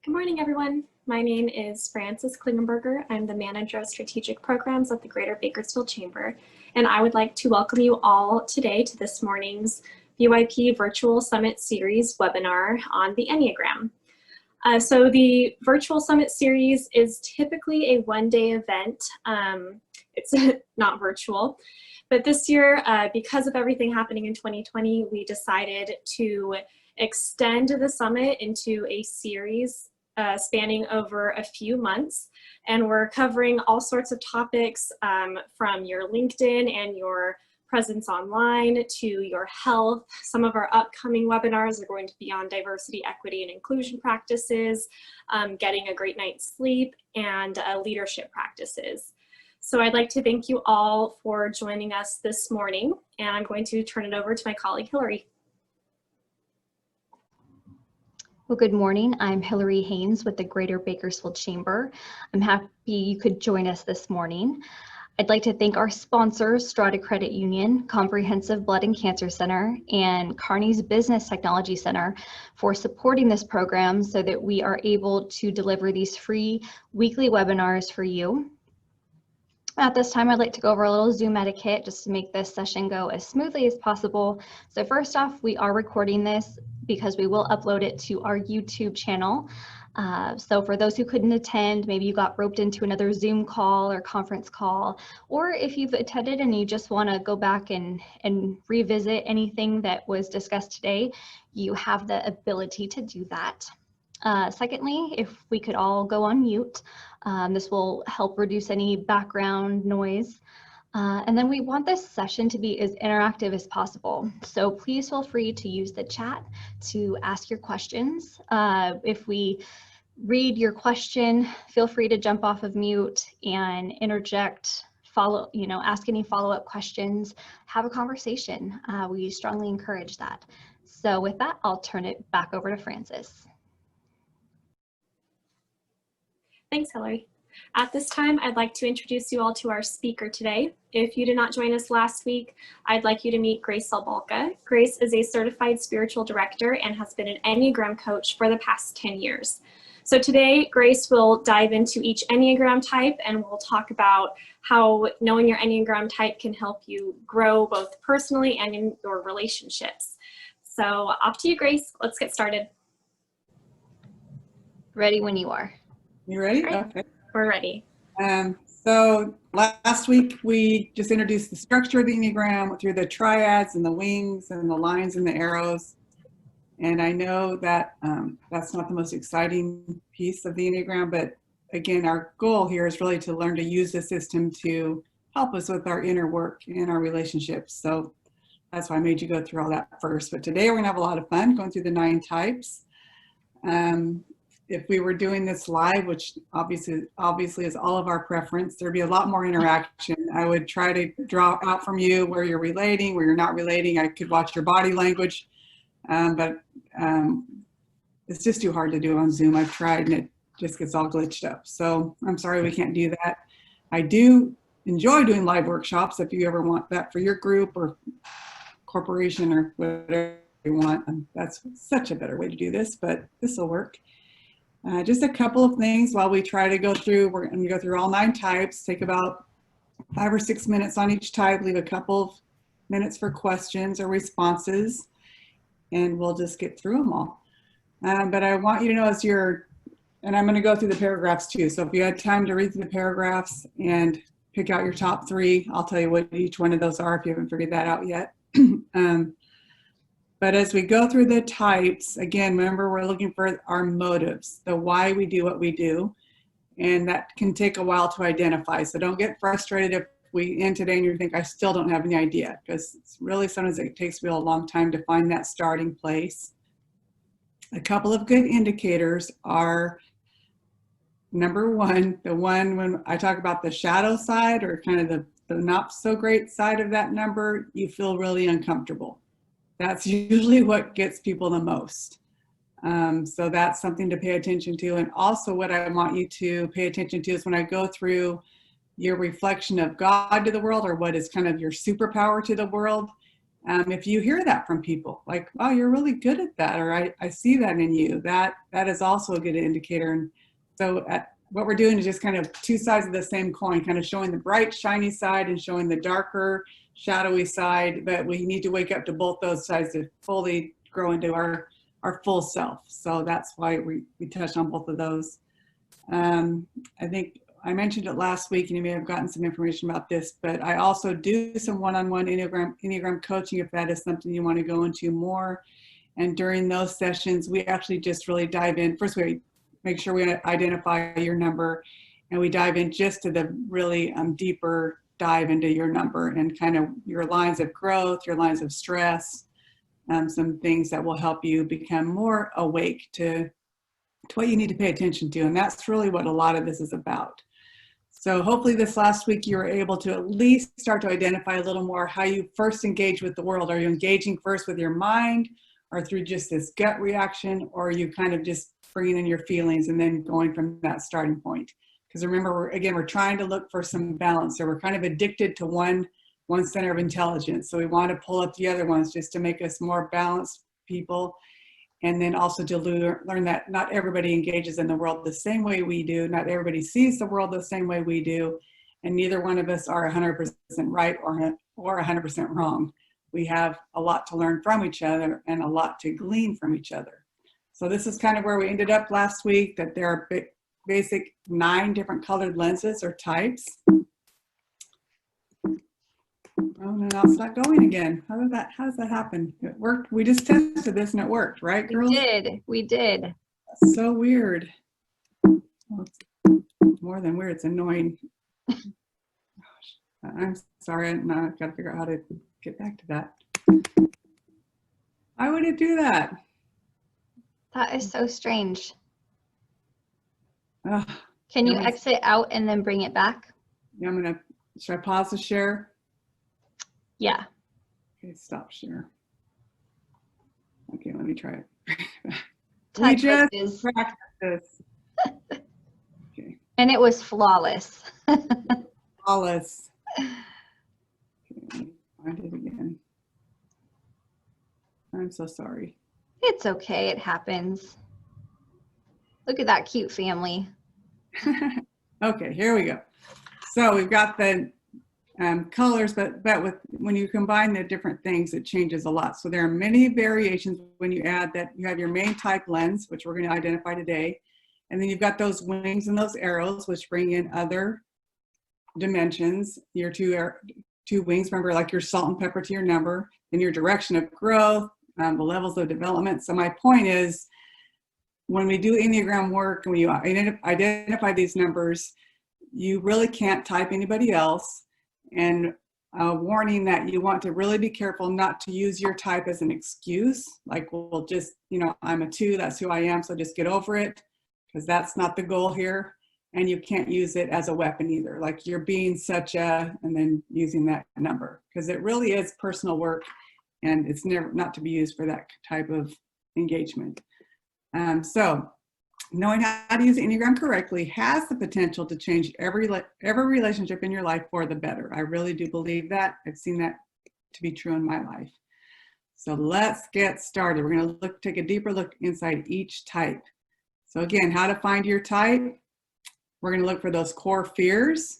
Good morning, everyone. My name is Frances Klingenberger. I'm the Manager of Strategic Programs at the Greater Bakersfield Chamber, and I would like to welcome you all today to this morning's BYP Virtual Summit Series webinar on the Enneagram. So the Virtual Summit Series is typically a one-day event. It's not virtual, but this year, because of everything happening in 2020, we decided to extend the summit into a series spanning over a few months, and we're covering all sorts of topics from your LinkedIn and your presence online to your health. Some of our upcoming webinars are going to be on diversity, equity, and inclusion practices, getting a great night's sleep, and leadership practices. So I'd like to thank you all for joining us this morning, and I'm going to turn it over to my colleague, Hillary. Well, good morning. I'm Hillary Haynes with the Greater Bakersfield Chamber. I'm happy you could join us this morning. I'd like to thank our sponsors, Strata Credit Union, Comprehensive Blood and Cancer Center, and Kearney's Business Technology Center for supporting this program so that we are able to deliver these free weekly webinars for you. At this time, I'd like to go over a little Zoom etiquette just to make this session go as smoothly as possible. So first off, we are recording this because we will upload it to our YouTube channel. So for those who couldn't attend, maybe you got roped into another Zoom call or conference call, or if you've attended and you just want to go back and revisit anything that was discussed today, you have the ability to do that. Secondly, if we could all go on mute, this will help reduce any background noise. And then we want this session to be as interactive as possible. So please feel free to use the chat to ask your questions. If we read your question, feel free to jump off of mute and interject, ask any follow-up questions, have a conversation. We strongly encourage that. So with that, I'll turn it back over to Frances. Thanks, Hillary. At this time, I'd like to introduce you all to our speaker today. If you did not join us last week, I'd like you to meet Grace Cabalka. Grace is a certified spiritual director and has been an Enneagram coach for the past 10 years. So today, Grace will dive into each Enneagram type, and we'll talk about how knowing your Enneagram type can help you grow both personally and in your relationships. So off to you, Grace. Let's get started. Ready when you are. You ready? Right. Okay. We're ready. So last week we just introduced the structure of the Enneagram, went through the triads and the wings and the lines and the arrows. And I know that that's not the most exciting piece of the Enneagram, but again, our goal here is really to learn to use the system to help us with our inner work and our relationships. So that's why I made you go through all that first. But today we're gonna have a lot of fun going through the 9 types. If we were doing this live, which obviously is all of our preference, there'd be a lot more interaction. I would try to draw out from you where you're relating, where you're not relating. I could watch your body language, but it's just too hard to do on Zoom. I've tried and it just gets all glitched up. So I'm sorry we can't do that. I do enjoy doing live workshops if you ever want that for your group or corporation or whatever you want. That's such a better way to do this, but this will work. Just a couple of things while we try to go through. We're going to go through all 9 types, take about 5 or 6 minutes on each type, leave a couple of minutes for questions or responses, and we'll just get through them all. But I want you to know and I'm going to go through the paragraphs too. So if you had time to read through the paragraphs and pick out your top 3, I'll tell you what each one of those are if you haven't figured that out yet. But as we go through the types, again, remember we're looking for our motives, the why we do what we do, and that can take a while to identify. So don't get frustrated if we end today and you think, I still don't have any idea, because it's really sometimes it takes me a long time to find that starting place. A couple of good indicators are, number 1, the one when I talk about the shadow side or kind of the not so great side of that number, you feel really uncomfortable. That's usually what gets people the most. So that's something to pay attention to. And also what I want you to pay attention to is when I go through your reflection of God to the world, or what is kind of your superpower to the world, if you hear that from people, like, oh, you're really good at that, or I see that in you, that is also a good indicator. And so what we're doing is just kind of two sides of the same coin, kind of showing the bright, shiny side and showing the darker, shadowy side, but we need to wake up to both those sides to fully grow into our full self. So that's why we touched on both of those. I think I mentioned it last week, and you may have gotten some information about this, but I also do some one-on-one Enneagram coaching if that is something you want to go into more. And during those sessions, we actually just really dive in. First, we make sure we identify your number, and we dive in just to the really deeper dive into your number and kind of your lines of growth, your lines of stress, some things that will help you become more awake to what you need to pay attention to. And that's really what a lot of this is about. So hopefully this last week you were able to at least start to identify a little more how you first engage with the world. Are you engaging first with your mind, or through just this gut reaction, or are you kind of just bringing in your feelings and then going from that starting point? Because remember, we're trying to look for some balance. So we're kind of addicted to one center of intelligence. So we want to pull up the other ones just to make us more balanced people. And then also to learn that not everybody engages in the world the same way we do. Not everybody sees the world the same way we do. And neither one of us are 100% right or 100% wrong. We have a lot to learn from each other and a lot to glean from each other. So this is kind of where we ended up last week, that there are basic 9 different colored lenses or types. Oh, no, now it's not going again. How does that happen? It worked. We just tested this and it worked, right, girls? We did. That's so weird. Well, it's more than weird, it's annoying. Gosh, I'm sorry, I've got to figure out how to get back to that. Why would it do that? That is so strange. Ugh. Can you exit out and then bring it back? Yeah, should I pause the share? Yeah. Okay, stop share. Okay, let me try it. We just practiced this. Okay. And it was flawless. Flawless. Okay, let me find it again. I'm so sorry. It's okay, it happens. Look at that cute family. Okay, here we go. So we've got the colors, but when you combine the different things, it changes a lot. So there are many variations when you add that. You have your main type lens, which we're going to identify today. And then you've got those wings and those arrows, which bring in other dimensions. Your two wings, remember, like your salt and pepper to your number, and your direction of growth, the levels of development. So my point is, when we do Enneagram work and we identify these numbers, you really can't type anybody else. And a warning that you want to really be careful not to use your type as an excuse. Like, well, just, I'm a 2, that's who I am, so just get over it, because that's not the goal here. And you can't use it as a weapon either. Like, you're being such a, and then using that number, because it really is personal work, and it's never not to be used for that type of engagement. So knowing how to use Enneagram correctly has the potential to change every relationship in your life for the better. I really do believe that. I've seen that to be true in my life. So let's get started. We're going to take a deeper look inside each type. So again, how to find your type. We're going to look for those core fears,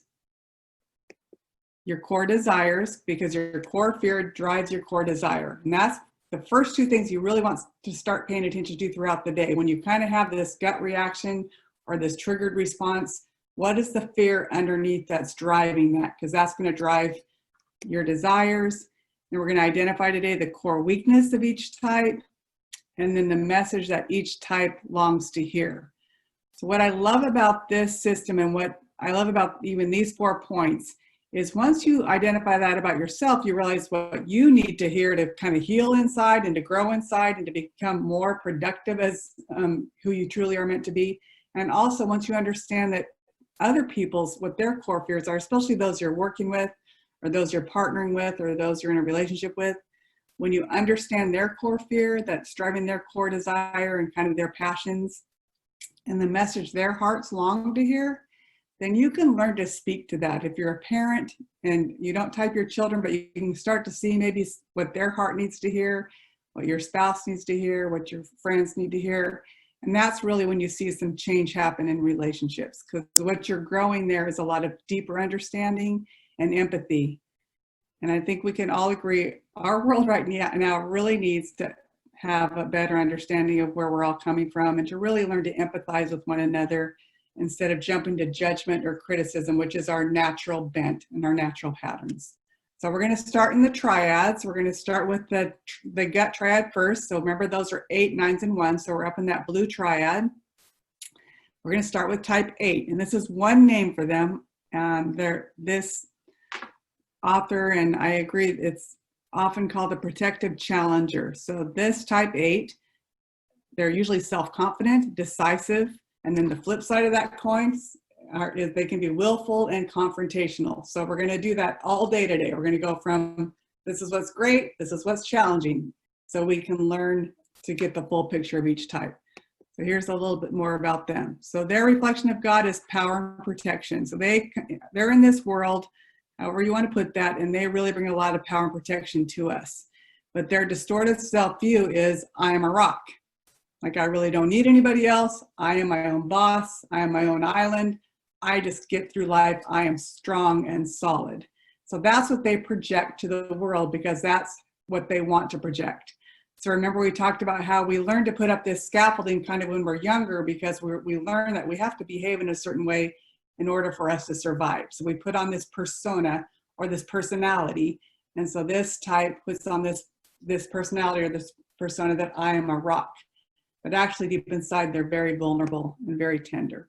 your core desires, because your core fear drives your core desire. And that's the first 2 things you really want to start paying attention to throughout the day. When you kind of have this gut reaction or this triggered response, what is the fear underneath that's driving that? Because that's going to drive your desires. And we're going to identify today the core weakness of each type, and then the message that each type longs to hear. So what I love about this system, and what I love about even these 4 points, is once you identify that about yourself, you realize what you need to hear to kind of heal inside and to grow inside and to become more productive as who you truly are meant to be. And also, once you understand that other people's, what their core fears are, especially those you're working with or those you're partnering with or those you're in a relationship with, when you understand their core fear that's driving their core desire and kind of their passions and the message their hearts long to hear, then you can learn to speak to that. If you're a parent and you don't type your children, but you can start to see maybe what their heart needs to hear, what your spouse needs to hear, what your friends need to hear. And that's really when you see some change happen in relationships, because what you're growing there is a lot of deeper understanding and empathy. And I think we can all agree our world right now really needs to have a better understanding of where we're all coming from and to really learn to empathize with one another instead of jumping to judgment or criticism, which is our natural bent and our natural patterns. So we're going to start in the triads. We're going to start with the gut triad first. So remember, those are 8, 9s, and 1s. So we're up in that blue triad. We're going to start with type 8, and this is one name for them. This author, and I agree, it's often called a protective challenger. So this type 8, they're usually self-confident, decisive, and then the flip side of that coin is they can be willful and confrontational. So we're going to do that all day today. We're going to go from this is what's great, this is what's challenging, so we can learn to get the full picture of each type. So here's a little bit more about them. So their reflection of God is power and protection. So they're in this world, however you want to put that, and they really bring a lot of power and protection to us. But their distorted self-view is, I am a rock. Like, I really don't need anybody else. I am my own boss. I am my own island. I just get through life. I am strong and solid. So that's what they project to the world, because that's what they want to project. So remember, we talked about how we learn to put up this scaffolding kind of when we're younger, because we learn that we have to behave in a certain way in order for us to survive. So we put on this persona or this personality. And so this type puts on this personality or this persona that I am a rock. But actually deep inside, they're very vulnerable and very tender.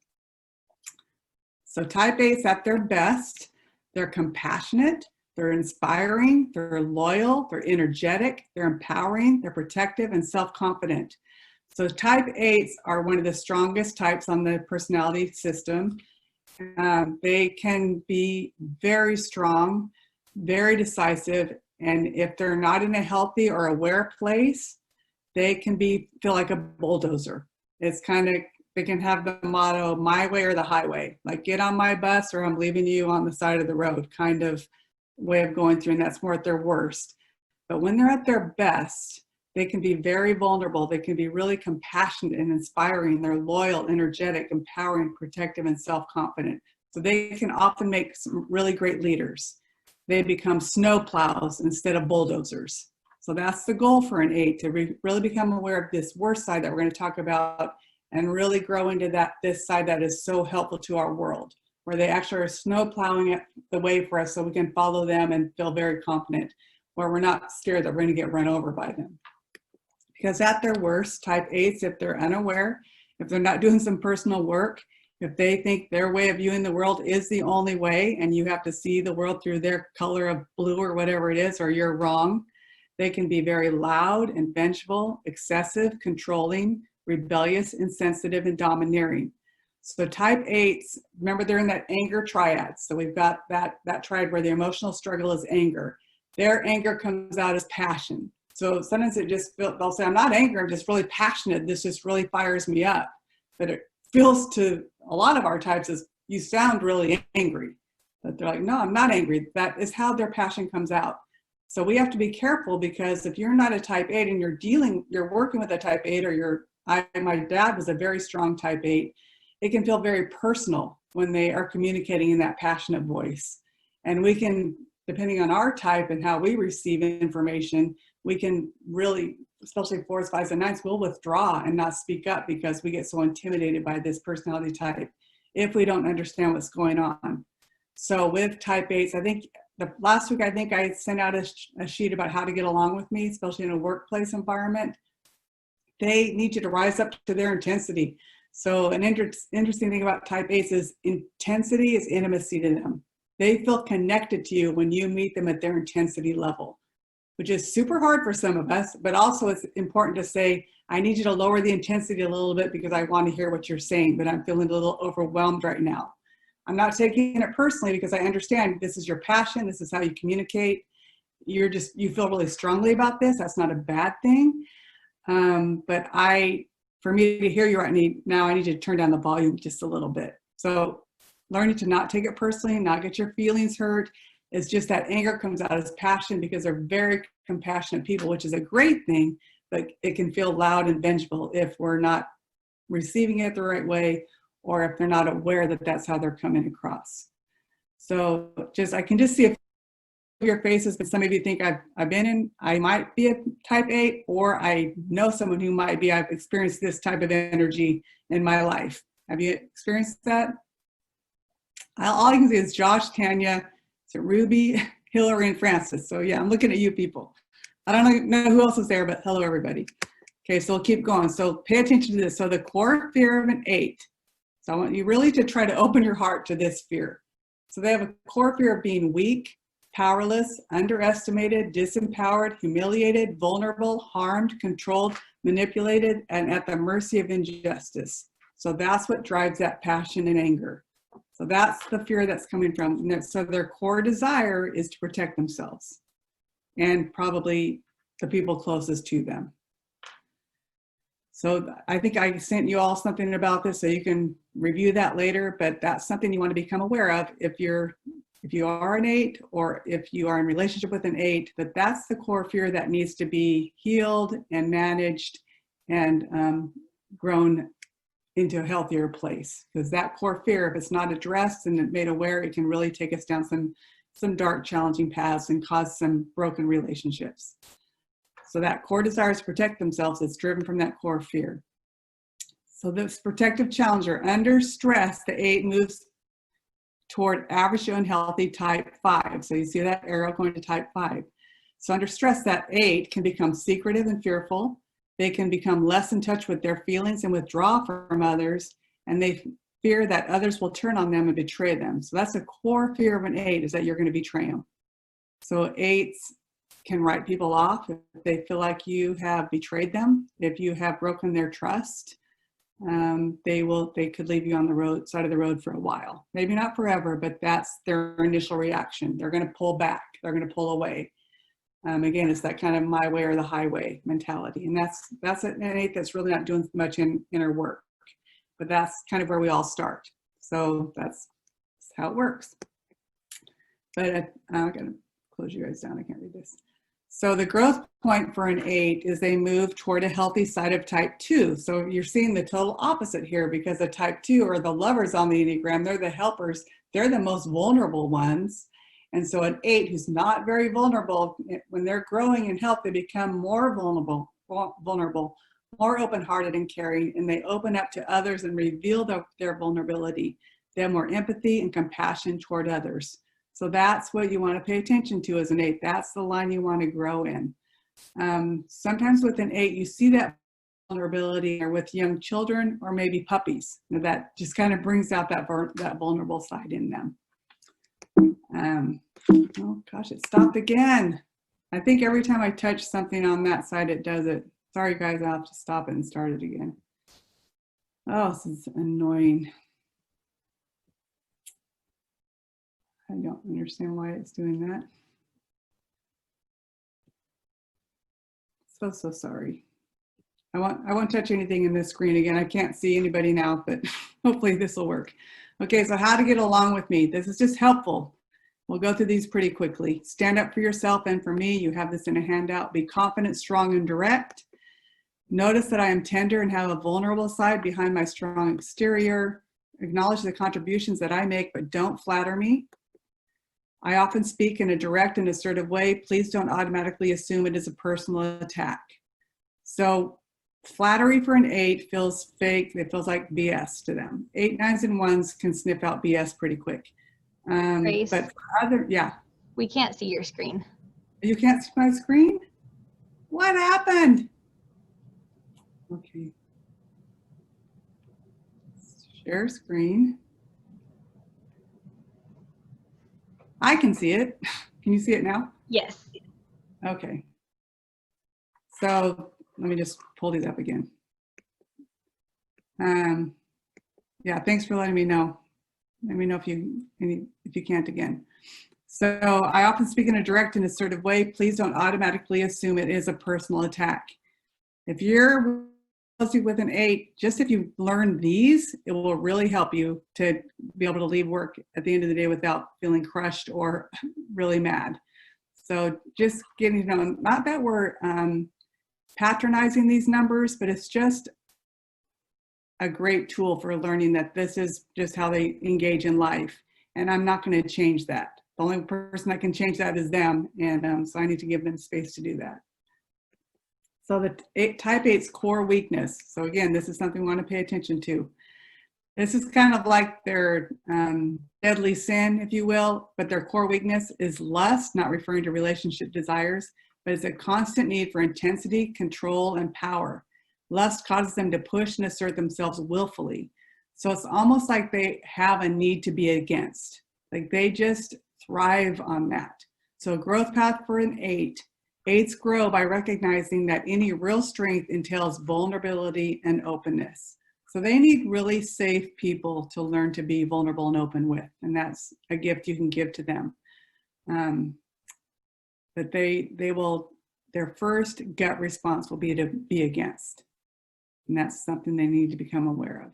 So type 8's at their best. They're compassionate, they're inspiring, they're loyal, they're energetic, they're empowering, they're protective, and self-confident. So type 8s are one of the strongest types on the personality system. They can be very strong, very decisive, and if they're not in a healthy or aware place, they can feel like a bulldozer. It's kind of, they can have the motto, my way or the highway, like get on my bus or I'm leaving you on the side of the road kind of way of going through, and that's more at their worst. But when they're at their best, they can be very vulnerable. They can be really compassionate and inspiring. They're loyal, energetic, empowering, protective, and self-confident. So they can often make some really great leaders. They become snow plows instead of bulldozers. So that's the goal for an 8, to really become aware of this worst side that we're going to talk about and really grow into this side that is so helpful to our world, where they actually are snow plowing the way for us so we can follow them and feel very confident, where we're not scared that we're going to get run over by them. Because at their worst, type 8s, if they're unaware, if they're not doing some personal work, if they think their way of viewing the world is the only way and you have to see the world through their color of blue or whatever it is, or you're wrong, they can be very loud and vengeful, excessive, controlling, rebellious, insensitive, and domineering. So type 8s, remember, they're in that anger triad. So we've got that triad where the emotional struggle is anger. Their anger comes out as passion. So sometimes they'll say, I'm not angry, I'm just really passionate. This just really fires me up. But it feels to a lot of our types as you sound really angry. But they're like, no, I'm not angry. That is how their passion comes out. So we have to be careful, because if you're not a type 8 and you're working with a type 8, or my dad was a very strong type 8, it can feel very personal when they are communicating in that passionate voice. And we can, depending on our type and how we receive information, we can really, especially 4s, 5s, and 9s, we'll withdraw and not speak up because we get so intimidated by this personality type if we don't understand what's going on. So with type 8s, I think last week I sent out a sheet about how to get along with me, especially in a workplace environment. They need you to rise up to their intensity. So an interesting thing about type 8s is intensity is intimacy to them. They feel connected to you when you meet them at their intensity level, which is super hard for some of us, but also it's important to say, I need you to lower the intensity a little bit because I want to hear what you're saying, but I'm feeling a little overwhelmed right now. I'm not taking it personally because I understand this is your passion. This is how you communicate. You feel really strongly about this. That's not a bad thing. But for me to hear you right now, I need to turn down the volume just a little bit. So learning to not take it personally, not get your feelings hurt. It's just that anger comes out as passion because they're very compassionate people, which is a great thing, but it can feel loud and vengeful if we're not receiving it the right way, or if they're not aware that that's how they're coming across. So I can just see a few of your faces, but some of you think I might be a type 8, or I know someone who might be. I've experienced this type of energy in my life. Have you experienced that? All I can see is Josh, Tanya, Ruby, Hillary, and Francis. So yeah, I'm looking at you people. I don't know who else is there, but hello everybody. Okay, so we'll keep going. So pay attention to this. So the core fear of an 8. So I want you really to try to open your heart to this fear. So they have a core fear of being weak, powerless, underestimated, disempowered, humiliated, vulnerable, harmed, controlled, manipulated, and at the mercy of injustice. So that's what drives that passion and anger. So that's the fear that's coming from. So their core desire is to protect themselves and probably the people closest to them. So I think I sent you all something about this so you can review that later, but that's something you want to become aware of if you are an 8, or if you are in relationship with an 8, that's the core fear that needs to be healed and managed and grown into a healthier place. Because that core fear, if it's not addressed and made aware, it can really take us down some dark, challenging paths and cause some broken relationships. So that core desire to protect themselves is driven from that core fear. So this protective challenger, under stress, the 8 moves toward average to unhealthy type 5. So you see that arrow going to type 5. So under stress, that 8 can become secretive and fearful. They can become less in touch with their feelings and withdraw from others, and they fear that others will turn on them and betray them. So that's a core fear of an 8, is that you're going to betray them. So 8s can write people off if they feel like you have betrayed them. If you have broken their trust, they could leave you on the side of the road for a while. Maybe not forever, but that's their initial reaction. They're going to pull back. They're going to pull away. Again, it's that kind of my way or the highway mentality. And that's an 8 that's really not doing much inner work. But that's kind of where we all start. So that's how it works. But I'm going to close you guys down. I can't read this. So the growth point for an 8 is they move toward a healthy side of type 2. So you're seeing the total opposite here, because the type 2 are the lovers on the Enneagram. They're the helpers. They're the most vulnerable ones. And so an 8 who's not very vulnerable, when they're growing in health, they become more vulnerable, more open-hearted and caring, and they open up to others and reveal their vulnerability. They have more empathy and compassion toward others. So that's what you want to pay attention to as an 8. That's the line you want to grow in. Sometimes with an 8, you see that vulnerability, or with young children or maybe puppies. That just kind of brings out that vulnerable side in them. Oh gosh, it stopped again. I think every time I touch something on that side, it does it. Sorry guys, I'll have to stop it and start it again. Oh, this is annoying. I don't understand why it's doing that. So sorry. I won't touch anything in this screen again. I can't see anybody now, but hopefully this will work. Okay, so how to get along with me. This is just helpful. We'll go through these pretty quickly. Stand up for yourself and for me. You have this in a handout. Be confident, strong, and direct. Notice that I am tender and have a vulnerable side behind my strong exterior. Acknowledge the contributions that I make, but don't flatter me. I often speak in a direct and assertive way. Please don't automatically assume it is a personal attack. So flattery for an 8 feels fake. It feels like BS to them. 8, 9s, and 1s can sniff out BS pretty quick. Grace, but yeah. we can't see your screen. You can't see my screen? What happened? Okay. Share screen. I can see it. Can you see it now? Yes. Okay. So let me just pull these up again. Yeah, thanks for letting me know. Let me know if you can't again. So I often speak in a direct and assertive way. Please don't automatically assume it is a personal attack. If you're you with an 8, just if you learn these, it will really help you to be able to leave work at the end of the day without feeling crushed or really mad. So just getting to know, not that we're patronizing these numbers, but it's just a great tool for learning that this is just how they engage in life. And I'm not going to change that. The only person that can change that is them. And so I need to give them space to do that. So the type 8's core weakness. So again, this is something we want to pay attention to. This is kind of like their deadly sin, if you will, but their core weakness is lust, not referring to relationship desires, but it's a constant need for intensity, control, and power. Lust causes them to push and assert themselves willfully. So it's almost like they have a need to be against. Like they just thrive on that. So a growth path for an 8. 8s grow by recognizing that any real strength entails vulnerability and openness. So they need really safe people to learn to be vulnerable and open with. And that's a gift you can give to them. But their first gut response will be to be against. And that's something they need to become aware of.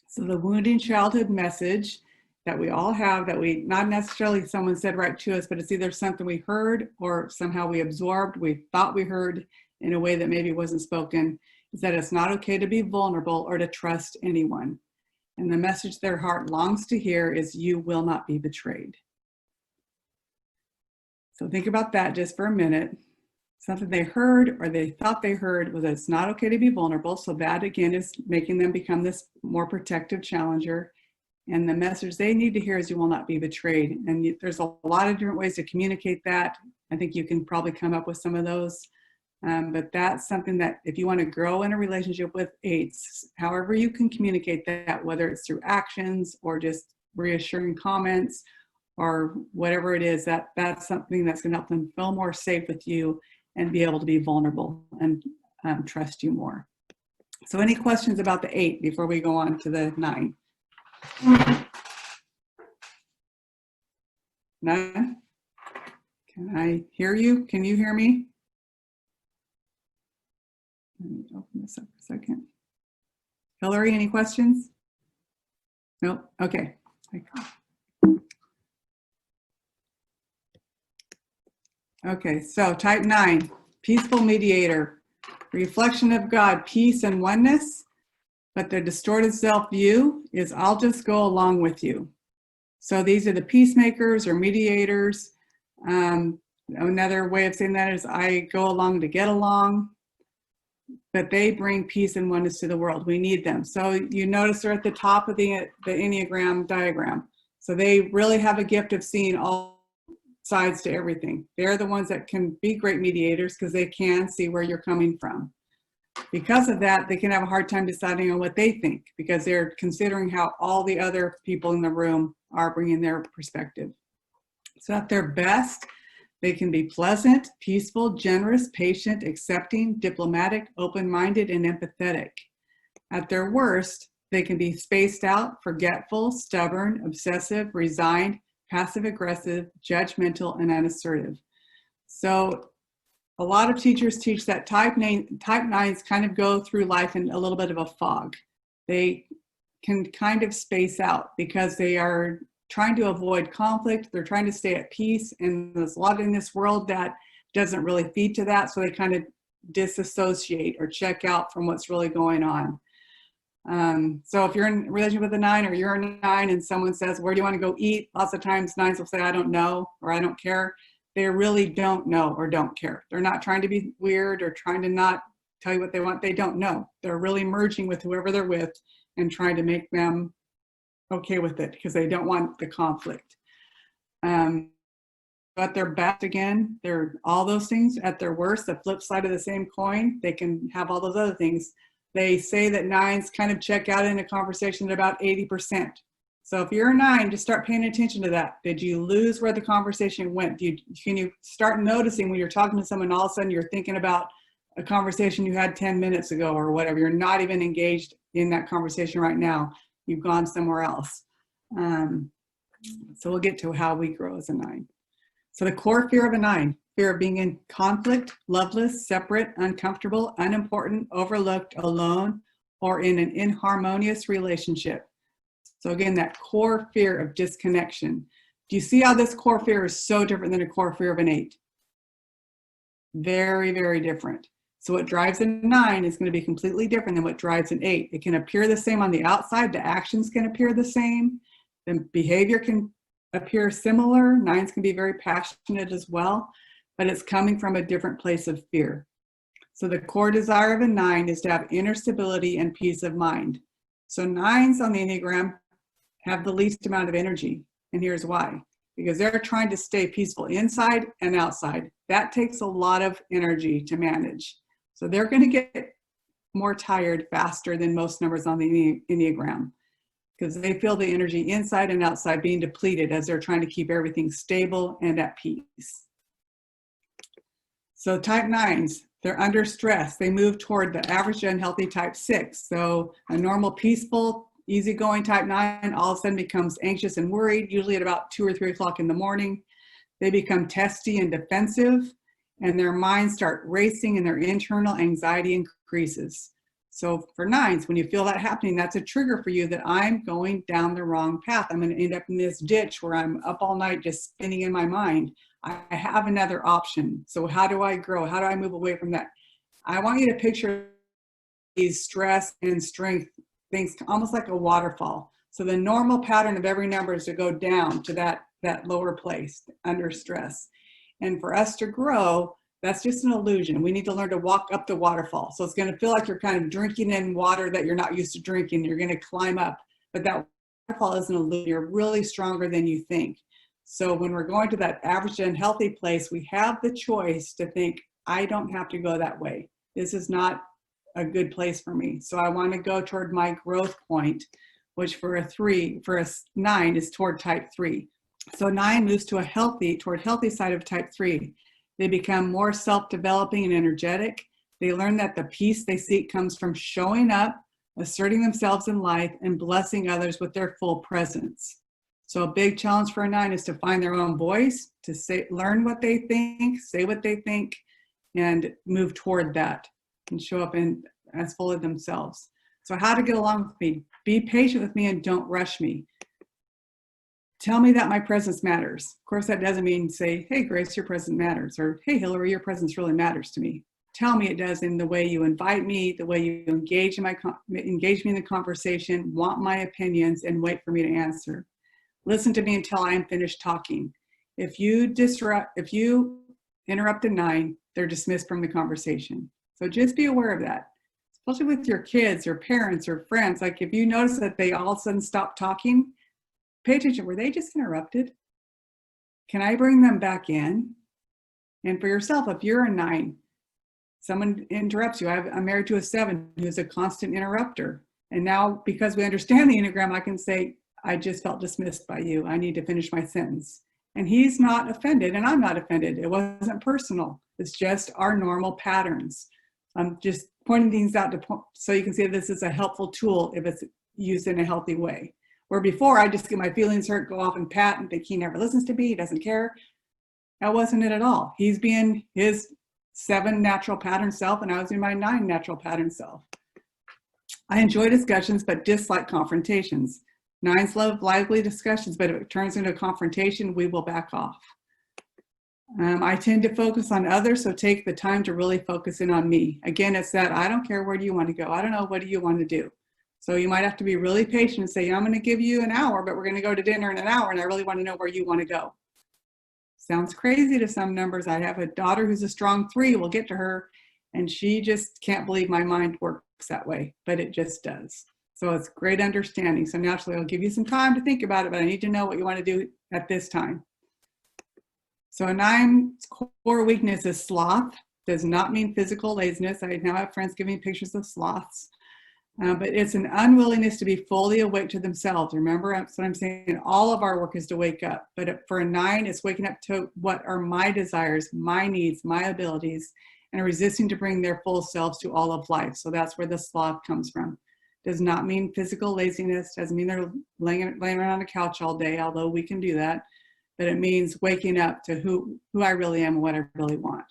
So the wounding childhood message that we all have, that we, not necessarily someone said right to us, but it's either something we heard or somehow we absorbed, we thought we heard in a way that maybe wasn't spoken, is that it's not okay to be vulnerable or to trust anyone. And the message their heart longs to hear is, you will not be betrayed. So think about that just for a minute. Something they heard or they thought they heard was that it's not okay to be vulnerable. So that again is making them become this more protective challenger. And the message they need to hear is, you will not be betrayed. And there's a lot of different ways to communicate that. I think you can probably come up with some of those. But that's something that if you want to grow in a relationship with 8s, however you can communicate that, whether it's through actions or just reassuring comments or whatever it is, that's something that's going to help them feel more safe with you and be able to be vulnerable and trust you more. So any questions about the 8 before we go on to the 9? None? Can I hear you? Can you hear me? Let me open this up for a second. Hillary, any questions? Nope. Okay. Okay, so type 9, peaceful mediator, reflection of God, peace and oneness, but their distorted self-view is, I'll just go along with you. So these are the peacemakers or mediators. Another way of saying that is, I go along to get along, but they bring peace and oneness to the world. We need them. So you notice they're at the top of the Enneagram diagram. So they really have a gift of seeing all sides to everything. They're the ones that can be great mediators because they can see where you're coming from. Because of that, they can have a hard time deciding on what they think because they're considering how all the other people in the room are bringing their perspective. So at their best, they can be pleasant, peaceful, generous, patient, accepting, diplomatic, open-minded, and empathetic. At their worst, they can be spaced out, forgetful, stubborn, obsessive, resigned, passive-aggressive, judgmental, and unassertive. So a lot of teachers teach that type 9s kind of go through life in a little bit of a fog. They can kind of space out because they are trying to avoid conflict. They're trying to stay at peace. And there's a lot in this world that doesn't really feed to that. So they kind of disassociate or check out from what's really going on. So if you're in a relationship with a 9 or you're a 9 and someone says, where do you want to go eat? Lots of times 9s will say, I don't know, or I don't care. They really don't know or don't care. They're not trying to be weird or trying to not tell you what they want. They don't know. They're really merging with whoever they're with and trying to make them okay with it because they don't want the conflict. But their best, again, they're all those things. At their worst, the flip side of the same coin, they can have all those other things. They say that 9s kind of check out in a conversation at about 80%. So if you're a 9, just start paying attention to that. Did you lose where the conversation went? Can you start noticing when you're talking to someone, all of a sudden you're thinking about a conversation you had 10 minutes ago or whatever. You're not even engaged in that conversation right now. You've gone somewhere else. So we'll get to how we grow as a 9. So the core fear of a 9, fear of being in conflict, loveless, separate, uncomfortable, unimportant, overlooked, alone, or in an inharmonious relationship. So again, that core fear of disconnection. Do you see how this core fear is so different than a core fear of an 8? Very, very different. So what drives a 9 is going to be completely different than what drives an 8. It can appear the same on the outside. The actions can appear the same. The behavior can appear similar. 9s can be very passionate as well, but it's coming from a different place of fear. So the core desire of a 9 is to have inner stability and peace of mind. So 9s on the Enneagram have the least amount of energy. And here's why. Because they're trying to stay peaceful inside and outside. That takes a lot of energy to manage. So they're going to get more tired faster than most numbers on the Enneagram, because they feel the energy inside and outside being depleted as they're trying to keep everything stable and at peace. So type 9s, they're under stress. They move toward the average unhealthy type 6. So a normal, peaceful, easygoing type 9 all of a sudden becomes anxious and worried, usually at about 2 or 3 o'clock in the morning. They become testy and defensive, and their minds start racing and their internal anxiety increases. So for 9s, when you feel that happening, that's a trigger for you that I'm going down the wrong path. I'm going to end up in this ditch where I'm up all night just spinning in my mind. I have another option. So how do I grow? How do I move away from that? I want you to picture these stress and strength things almost like a waterfall. So the normal pattern of every number is to go down to that lower place under stress. And for us to grow, that's just an illusion. We need to learn to walk up the waterfall. So it's going to feel like you're kind of drinking in water that you're not used to drinking. You're going to climb up, but that waterfall is an illusion. You're really stronger than you think. So when we're going to that average and healthy place, we have the choice to think, I don't have to go that way. This is not a good place for me. So I want to go toward my growth point, which for a 9 is toward type 3. So 9 moves to toward healthy side of type 3. They become more self-developing and energetic. They learn that the peace they seek comes from showing up, asserting themselves in life, and blessing others with their full presence. So a big challenge for a 9 is to find their own voice, to learn what they think, say what they think, and move toward that and show up as full of themselves. So how to get along with me? Be patient with me and don't rush me. Tell me that my presence matters. Of course, that doesn't mean say, hey, Grace, your presence matters, or hey, Hillary, your presence really matters to me. Tell me it does in the way you invite me, the way you engage me in the conversation, want my opinions, and wait for me to answer. Listen to me until I am finished talking. If you interrupt a 9, they're dismissed from the conversation. So just be aware of that, especially with your kids or parents or friends. Like if you notice that they all of a sudden stop talking, pay attention. Were they just interrupted? Can I bring them back in? And for yourself, if you're a 9, someone interrupts you. I'm married to a 7 who's a constant interrupter. And now because we understand the Enneagram, I can say, I just felt dismissed by you. I need to finish my sentence. And he's not offended and I'm not offended. It wasn't personal. It's just our normal patterns. I'm just pointing things out so you can see this is a helpful tool if it's used in a healthy way. Where before I just get my feelings hurt, go off and pat and think he never listens to me, he doesn't care. That wasn't it at all. He's being his 7 natural pattern self and I was in my 9 natural pattern self. I enjoy discussions but dislike confrontations. 9s love lively discussions, but if it turns into a confrontation, we will back off. I tend to focus on others, so take the time to really focus in on me. Again, it's that I don't care, where do you want to go? I don't know, what do you want to do? So you might have to be really patient and say, I'm going to give you an hour, but we're going to go to dinner in an hour, and I really want to know where you want to go. Sounds crazy to some numbers. I have a daughter who's a strong 3, we'll get to her, and she just can't believe my mind works that way, but it just does. So it's great understanding. So naturally, I'll give you some time to think about it, but I need to know what you want to do at this time. So a 9's core weakness is sloth. Does not mean physical laziness. I now have friends giving me pictures of sloths. But it's an unwillingness to be fully awake to themselves. Remember, that's what I'm saying. All of our work is to wake up. But for a 9, it's waking up to what are my desires, my needs, my abilities, and resisting to bring their full selves to all of life. So that's where the sloth comes from. Does not mean physical laziness. Doesn't mean they're laying around on a couch all day, although we can do that. but it means waking up to who I really am and what I really want.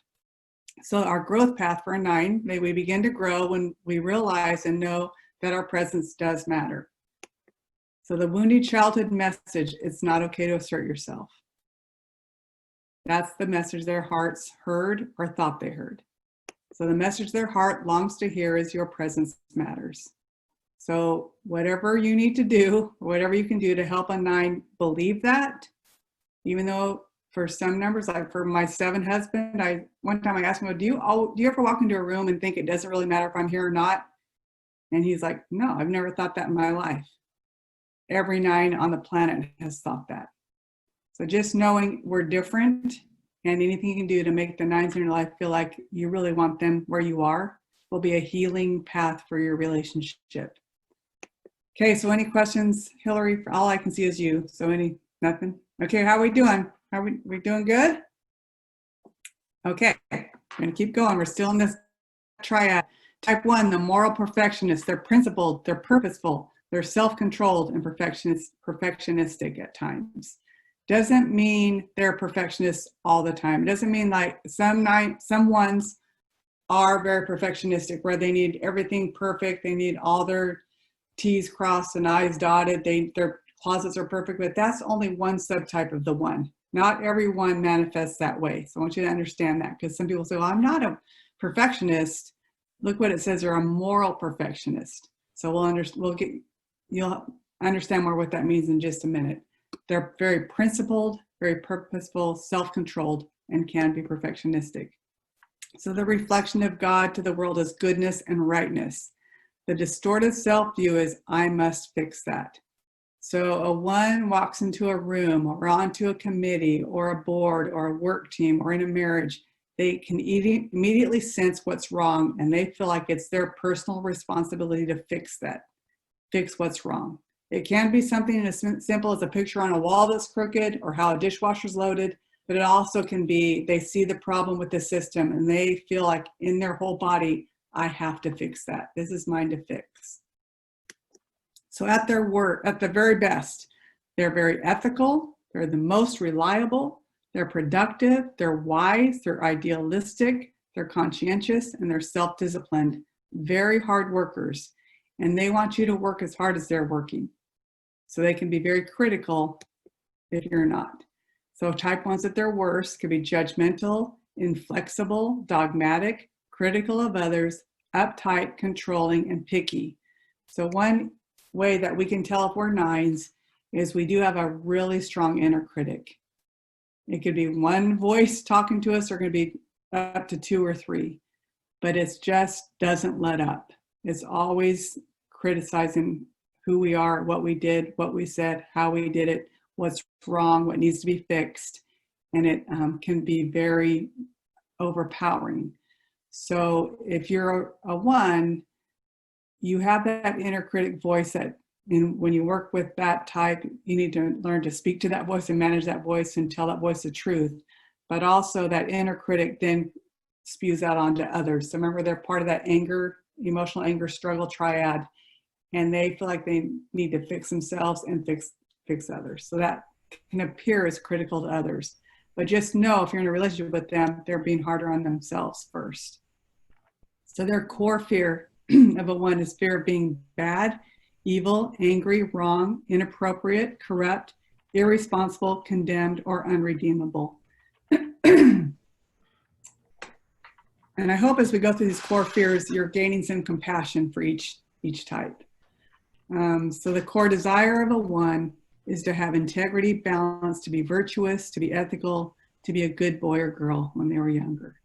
So our growth path for a 9, may we begin to grow when we realize and know that our presence does matter. So the wounded childhood message, it's not okay to assert yourself. That's the message their hearts heard or thought they heard. So the message their heart longs to hear is your presence matters. So whatever you need to do, whatever you can do to help a 9 believe that, even though for some numbers, like for my 7 husband, one time I asked him, do you ever walk into a room and think it doesn't really matter if I'm here or not? And he's like, no, I've never thought that in my life. Every 9 on the planet has thought that. So just knowing we're different, and anything you can do to make the 9s in your life feel like you really want them where you are will be a healing path for your relationship. Okay, so any questions, Hillary? All I can see is you. So nothing? Okay, how are we doing? Are we doing good? Okay, we're gonna keep going. We're still in this triad. Type 1, the moral perfectionists. They're principled, they're purposeful, they're self-controlled and perfectionistic at times. Doesn't mean they're perfectionists all the time. It doesn't mean like some ones are very perfectionistic where they need everything perfect. They need all their T's crossed and I's dotted. Their closets are perfect, but that's only one subtype of the 1. Not everyone manifests that way. So I want you to understand that, because some people say, well, I'm not a perfectionist. Look what it says, they're a moral perfectionist. So you'll understand more what that means in just a minute. They're very principled, very purposeful, self-controlled, and can be perfectionistic. So the reflection of God to the world is goodness and rightness. The distorted self-view is, I must fix that. So a 1 walks into a room or onto a committee or a board or a work team or in a marriage. They can immediately sense what's wrong, and they feel like it's their personal responsibility to fix what's wrong. It can be something as simple as a picture on a wall that's crooked or how a dishwasher's loaded, but it also can be they see the problem with the system and they feel like in their whole body, I have to fix that. This is mine to fix. So at their work, at the very best, they're very ethical, they're the most reliable, they're productive, they're wise, they're idealistic, they're conscientious, and they're self-disciplined, very hard workers. And they want you to work as hard as they're working. So they can be very critical if you're not. So type 1s at their worst could be judgmental, inflexible, dogmatic, critical of others, uptight, controlling, and picky. So one way that we can tell if we're 9s is we do have a really strong inner critic. It could be one voice talking to us, or it could be up to 2 or 3, but it just doesn't let up. It's always criticizing who we are, what we did, what we said, how we did it, what's wrong, what needs to be fixed, and it can be very overpowering. So if you're a 1, you have that inner critic voice that when you work with that type, you need to learn to speak to that voice and manage that voice and tell that voice the truth. But also that inner critic then spews out onto others. So remember, they're part of that emotional anger struggle triad, and they feel like they need to fix themselves and fix others. So that can appear as critical to others. But just know if you're in a relationship with them, they're being harder on themselves first. So their core fear of a 1 is fear of being bad, evil, angry, wrong, inappropriate, corrupt, irresponsible, condemned, or unredeemable. And I hope as we go through these core fears, you're gaining some compassion for each type. So the core desire of a 1 is to have integrity, balance, to be virtuous, to be ethical, to be a good boy or girl when they were younger.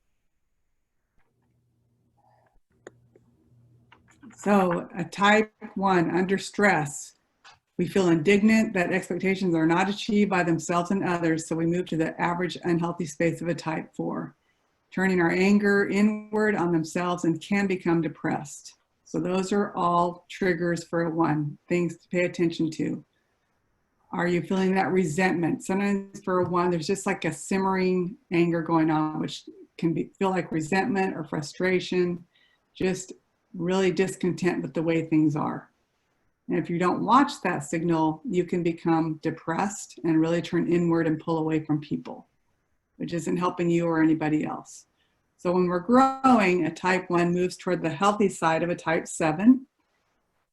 So a type 1 under stress, we feel indignant that expectations are not achieved by themselves and others, so we move to the average unhealthy space of a type 4, turning our anger inward on themselves and can become depressed. So those are all triggers for a 1, things to pay attention to. Are you feeling that resentment? Sometimes for a 1, there's just like a simmering anger going on, which can feel like resentment or frustration, just really discontent with the way things are. And if you don't watch that signal, you can become depressed and really turn inward and pull away from people, which isn't helping you or anybody else. So when we're growing, a type 1 moves toward the healthy side of a type 7.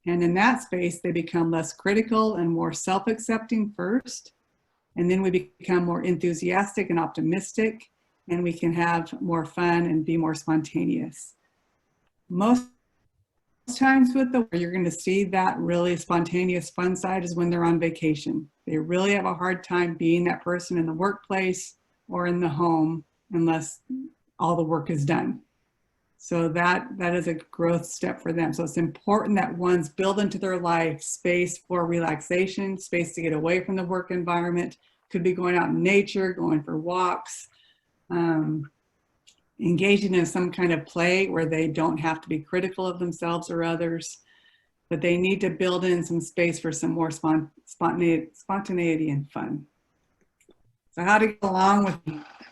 And in that space, they become less critical and more self-accepting first. And then we become more enthusiastic and optimistic, and we can have more fun and be more spontaneous. Most times with you're going to see that really spontaneous fun side is when they're on vacation. They really have a hard time being that person in the workplace or in the home unless all the work is done. So that is a growth step for them. So it's important that ones build into their life space for relaxation, space to get away from the work environment. Could be going out in nature, going for walks, engaging in some kind of play where they don't have to be critical of themselves or others, but they need to build in some space for some more spontaneity and fun. So how to get along with,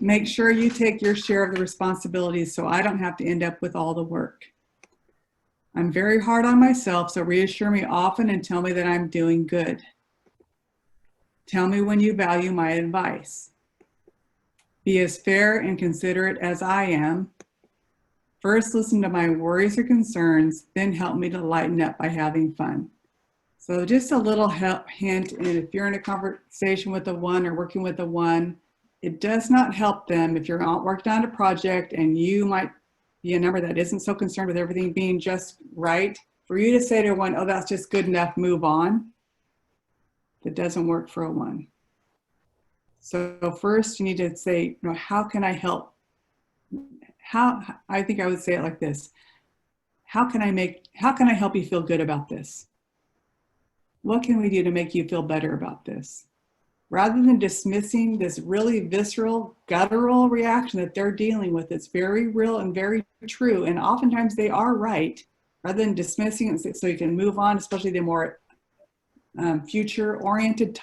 make sure you take your share of the responsibilities so I don't have to end up with all the work. I'm very hard on myself, so reassure me often and tell me that I'm doing good. Tell me when you value my advice. Be as fair and considerate as I am. First, listen to my worries or concerns, then help me to lighten up by having fun. So just a little hint, and if you're in a conversation with a 1 or working with a 1, it does not help them if you're working on a project and you might be a number that isn't so concerned with everything being just right, for you to say to a 1, oh, that's just good enough, move on. That doesn't work for a 1. So first you need to say, how can I help? I think I would say it like this. How can I help you feel good about this? What can we do to make you feel better about this? Rather than dismissing this really visceral, guttural reaction that they're dealing with, it's very real and very true, and oftentimes they are right. Rather than dismissing it so you can move on, especially the more future-oriented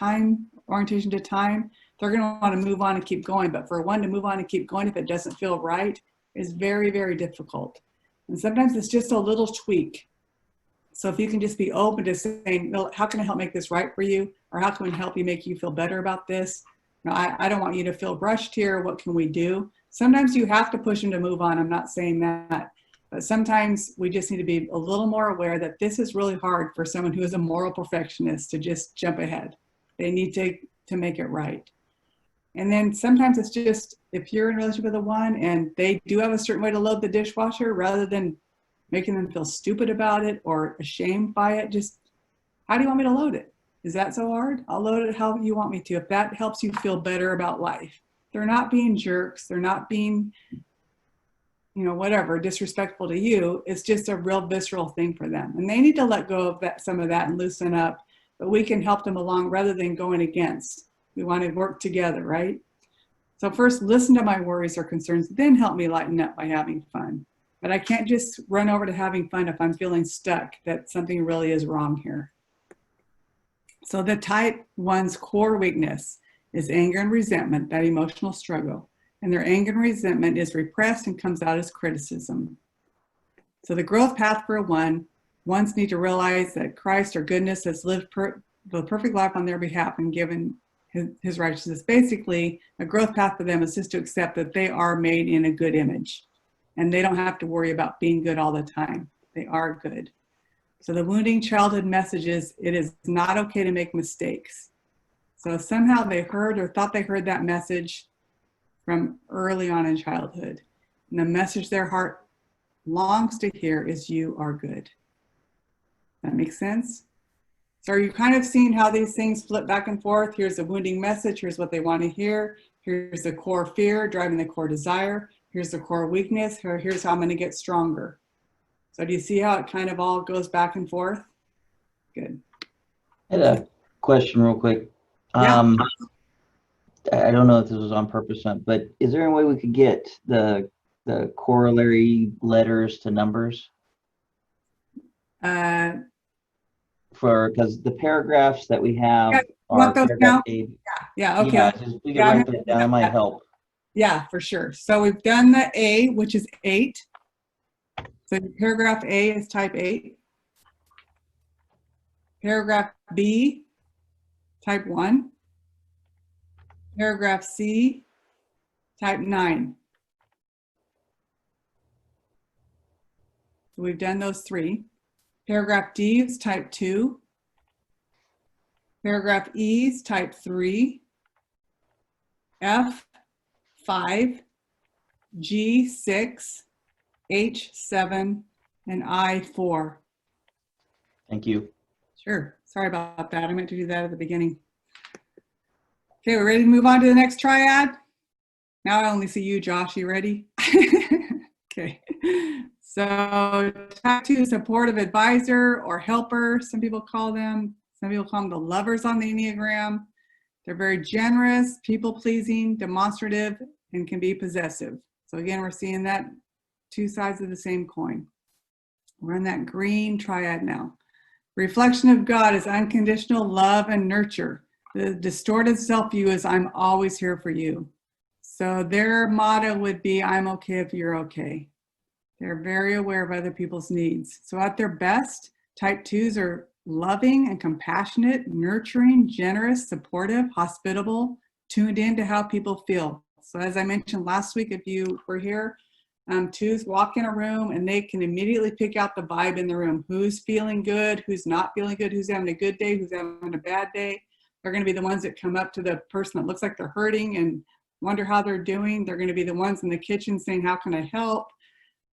orientation to time, they're going to want to move on and keep going. But for a 1 to move on and keep going if it doesn't feel right is very, very difficult. And sometimes it's just a little tweak. So if you can just be open to saying, no, how can I help make this right for you? Or how can we help you make you feel better about this? I don't want you to feel rushed here. What can we do? Sometimes you have to push them to move on. I'm not saying that. But sometimes we just need to be a little more aware that this is really hard for someone who is a moral perfectionist to just jump ahead. They need to make it right. And then sometimes it's just, if you're in a relationship with a 1 and they do have a certain way to load the dishwasher, rather than making them feel stupid about it or ashamed by it, just, how do you want me to load it? Is that so hard? I'll load it how you want me to. If that helps you feel better about life. They're not being jerks. They're not being, whatever, disrespectful to you. It's just a real visceral thing for them. And they need to let go of some of that and loosen up. But we can help them along rather than going against. We want to work together, right? So first, listen to my worries or concerns, then help me lighten up by having fun. But I can't just run over to having fun if I'm feeling stuck, that something really is wrong here. So the type 1's core weakness is anger and resentment, that emotional struggle. And their anger and resentment is repressed and comes out as criticism. So the growth path for a 1, ones need to realize that Christ or goodness has lived the perfect life on their behalf and given his righteousness. Basically, a growth path for them is just to accept that they are made in a good image. And they don't have to worry about being good all the time. They are good. So the wounding childhood message is, it is not okay to make mistakes. So somehow they heard or thought they heard that message from early on in childhood. And the message their heart longs to hear is, you are good. That makes sense? So are you kind of seeing how these things flip back and forth? Here's a wounding message. Here's what they want to hear. Here's the core fear driving the core desire. Here's the core weakness. Here's how I'm going to get stronger. So do you see how it kind of all goes back and forth? Good. I had a question real quick. Yeah. I don't know if this was on purpose, but is there any way we could get the corollary letters to numbers? Because the paragraphs that we have are paragraph 8. Yeah, okay. Yeah, just we can write that down. That might help. Yeah, for sure. So we've done the A, which is 8. So paragraph A is type 8. Paragraph B, type 1. Paragraph C, type 9. So we've done those 3. Paragraph D is type 2. Paragraph E is type 3. F, 5. G, 6. H, 7. And I, 4. Thank you. Sure. Sorry about that. I meant to do that at the beginning. Okay, we're ready to move on to the next triad? Now I only see you, Josh. You ready? Okay. So type 2, supportive advisor or helper, some people call them. Some people call them the lovers on the Enneagram. They're very generous, people-pleasing, demonstrative, and can be possessive. So again, we're seeing that 2 sides of the same coin. We're in that green triad now. Reflection of God is unconditional love and nurture. The distorted self-view is I'm always here for you. So their motto would be, I'm okay if you're okay. They're very aware of other people's needs. So at their best, type 2s are loving and compassionate, nurturing, generous, supportive, hospitable, tuned in to how people feel. So as I mentioned last week, if you were here, 2s walk in a room and they can immediately pick out the vibe in the room. Who's feeling good, who's not feeling good, who's having a good day, who's having a bad day. They're going to be the ones that come up to the person that looks like they're hurting and wonder how they're doing. They're going to be the ones in the kitchen saying, how can I help?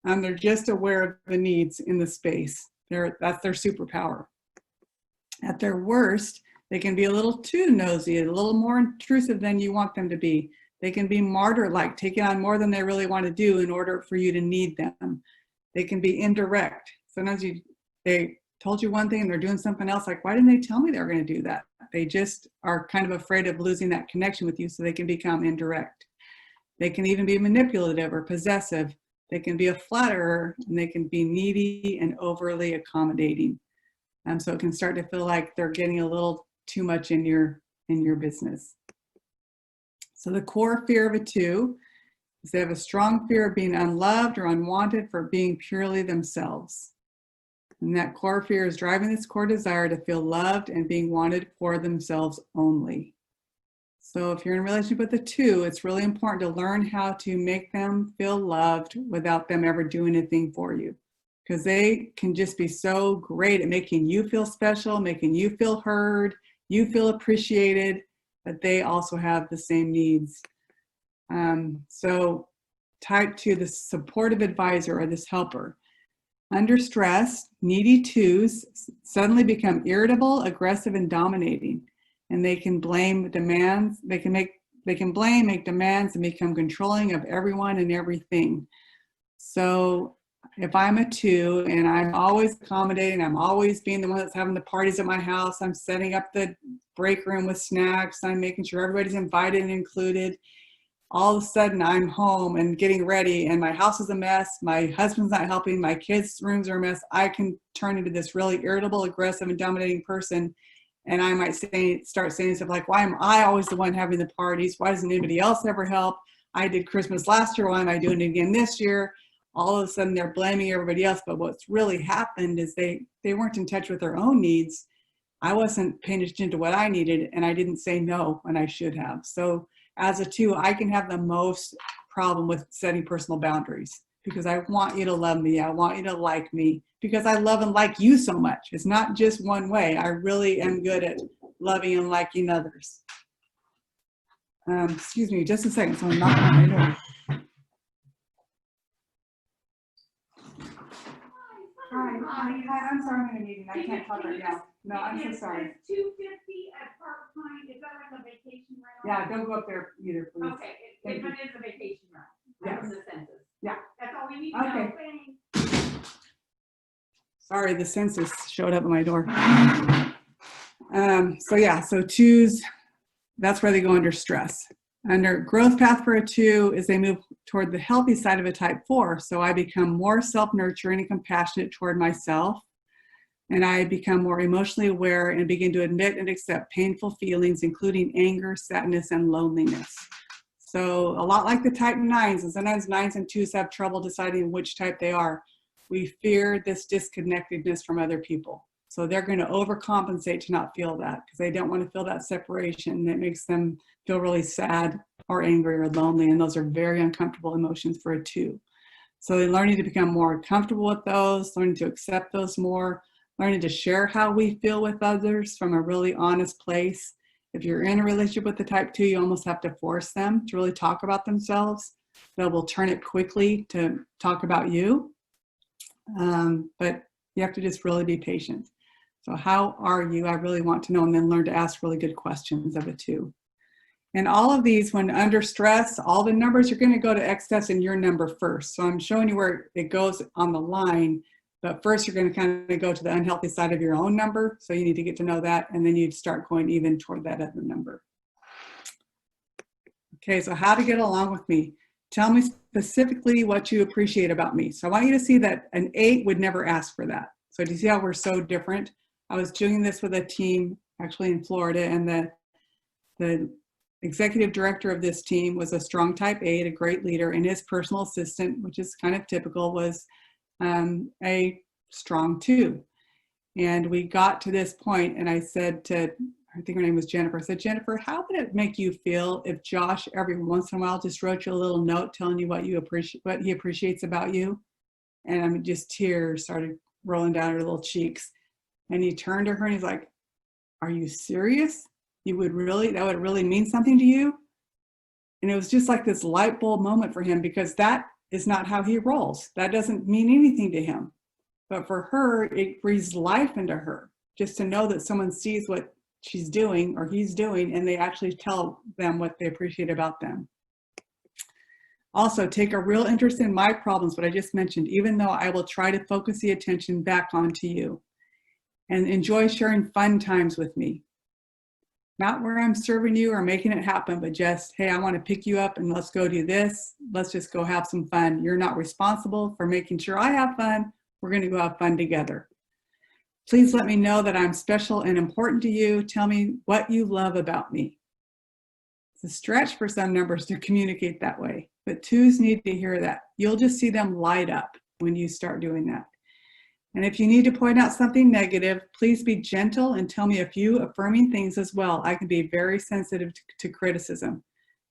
They're just aware of the needs in the space. That's their superpower. At their worst, they can be a little too nosy, a little more intrusive than you want them to be. They can be martyr-like, taking on more than they really want to do in order for you to need them. They can be indirect. Sometimes they told you one thing and they're doing something else. Like, why didn't they tell me they were going to do that? They just are kind of afraid of losing that connection with you, so they can become indirect. They can even be manipulative or possessive. They can be a flatterer, and they can be needy and overly accommodating. So it can start to feel like they're getting a little too much in your business. So the core fear of a 2 is they have a strong fear of being unloved or unwanted for being purely themselves. And that core fear is driving this core desire to feel loved and being wanted for themselves only. So if you're in a relationship with a 2, it's really important to learn how to make them feel loved without them ever doing anything for you. Because they can just be so great at making you feel special, making you feel heard, you feel appreciated, but they also have the same needs. So type 2, the supportive advisor or this helper. Under stress, needy 2s suddenly become irritable, aggressive, and dominating. And they can blame demands, they can make demands, and become controlling of everyone and everything. So if I'm a 2 and I'm always accommodating, I'm always being the one that's having the parties at my house, I'm setting up the break room with snacks, I'm making sure everybody's invited and included. All of a sudden I'm home and getting ready and my house is a mess, my husband's not helping, my kids' rooms are a mess. I can turn into this really irritable, aggressive, and dominating person. And I might start saying stuff like, why am I always the one having the parties? Why doesn't anybody else ever help? I did Christmas last year, why am I doing it again this year? All of a sudden they're blaming everybody else. But what's really happened is they weren't in touch with their own needs. I wasn't paying attention to what I needed, and I didn't say no when I should have. So as a 2, I can have the most problem with setting personal boundaries because I want you to love me. I want you to like me because I love and like you so much. It's not just one way. I really am good at loving and liking others. Excuse me, just a second. So I'm knocking on my door. Hi, I'm sorry I'm in a meeting. I can't talk right now. No, I'm so sorry. It's 250 at Park Point. Is that like a vacation rental? Yeah, don't go up there either, please. Okay, it is a vacation rental. Yes. From the census. Yeah. That's all we need to know. Okay. Thanks. Sorry, the census showed up at my door. So yeah, so 2s, that's where they go under stress. Under growth path for a 2 is they move toward the healthy side of a type 4. So I become more self-nurturing and compassionate toward myself. And I become more emotionally aware and begin to admit and accept painful feelings, including anger, sadness, and loneliness. So a lot like the type 9s, and sometimes 9s and 2s have trouble deciding which type they are. We fear this disconnectedness from other people. So they're going to overcompensate to not feel that because they don't want to feel that separation. That makes them feel really sad or angry or lonely. And those are very uncomfortable emotions for a 2. So they're learning to become more comfortable with those, learning to accept those more, learning to share how we feel with others from a really honest place. If you're in a relationship with the type 2, you almost have to force them to really talk about themselves. They will turn it quickly to talk about you. But you have to just really be patient. So how are you? I really want to know, and then learn to ask really good questions of a 2. And all of these, when under stress, all the numbers are going to go to excess in your number first. So I'm showing you where it goes on the line, but first you're going to kind of go to the unhealthy side of your own number. So you need to get to know that, and then you'd start going even toward that other number. Okay, so how to get along with me. Tell me specifically what you appreciate about me. So I want you to see that an 8 would never ask for that. So do you see how we're so different? I was doing this with a team actually in Florida, and the executive director of this team was a strong type 8, a great leader, and his personal assistant, which is kind of typical, was a strong 2. And we got to this point, and I said to, I think her name was Jennifer, I said, Jennifer, how would it make you feel if Josh every once in a while just wrote you a little note telling you what you appreciate, what he appreciates about you? And I mean, just tears started rolling down her little cheeks. And he turned to her and he's like, are you serious? That would really mean something to you? And it was just like this light bulb moment for him, because that is not how he rolls. That doesn't mean anything to him. But for her, it breathes life into her, just to know that someone sees what she's doing or he's doing, and they actually tell them what they appreciate about them. Also, take a real interest in my problems, what I just mentioned, even though I will try to focus the attention back onto you. And enjoy sharing fun times with me. Not where I'm serving you or making it happen, but just, hey, I want to pick you up and let's go do this. Let's just go have some fun. You're not responsible for making sure I have fun. We're going to go have fun together. Please let me know that I'm special and important to you. Tell me what you love about me. It's a stretch for some numbers to communicate that way, but 2s need to hear that. You'll just see them light up when you start doing that. And if you need to point out something negative, please be gentle and tell me a few affirming things as well. I can be very sensitive to criticism.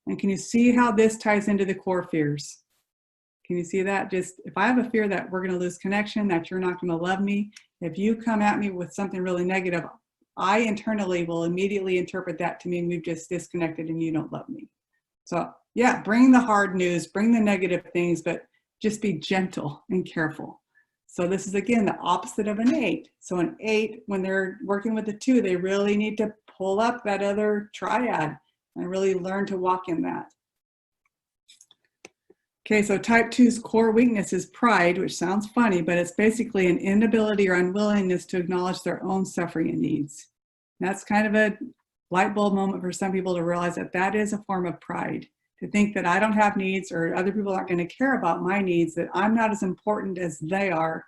And can you see how this ties into the core fears? Can you see that? Just if I have a fear that we're going to lose connection, that you're not going to love me, if you come at me with something really negative, I internally will immediately interpret that to mean we've just disconnected and you don't love me. So yeah, bring the hard news, bring the negative things, but just be gentle and careful. So this is, again, the opposite of an 8. So an 8, when they're working with the 2, they really need to pull up that other triad and really learn to walk in that. Okay, so type 2's core weakness is pride, which sounds funny, but it's basically an inability or unwillingness to acknowledge their own suffering and needs. And that's kind of a light bulb moment for some people to realize that that is a form of pride. To think that I don't have needs or other people aren't going to care about my needs, that I'm not as important as they are,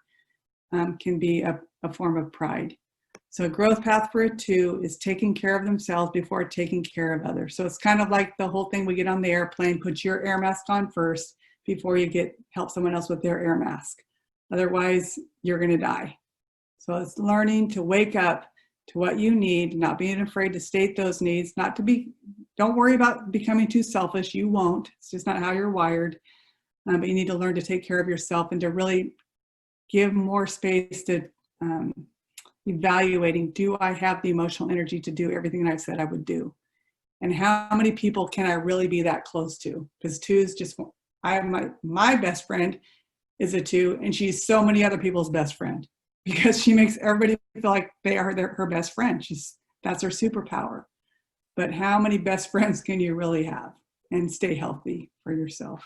can be a form of pride. So a growth path for a 2 is taking care of themselves before taking care of others. So it's kind of like the whole thing we get on the airplane, put your air mask on first before you help someone else with their air mask. Otherwise, you're going to die. So it's learning to wake up to what you need, not being afraid to state those needs, don't worry about becoming too selfish. You won't. It's just not how you're wired. But you need to learn to take care of yourself and to really give more space to evaluating, do I have the emotional energy to do everything that I said I would do? And how many people can I really be that close to? Because 2s just, I have my best friend is a 2, and she's so many other people's best friend because she makes everybody feel like they are her best friend. That's her superpower. But how many best friends can you really have and stay healthy for yourself?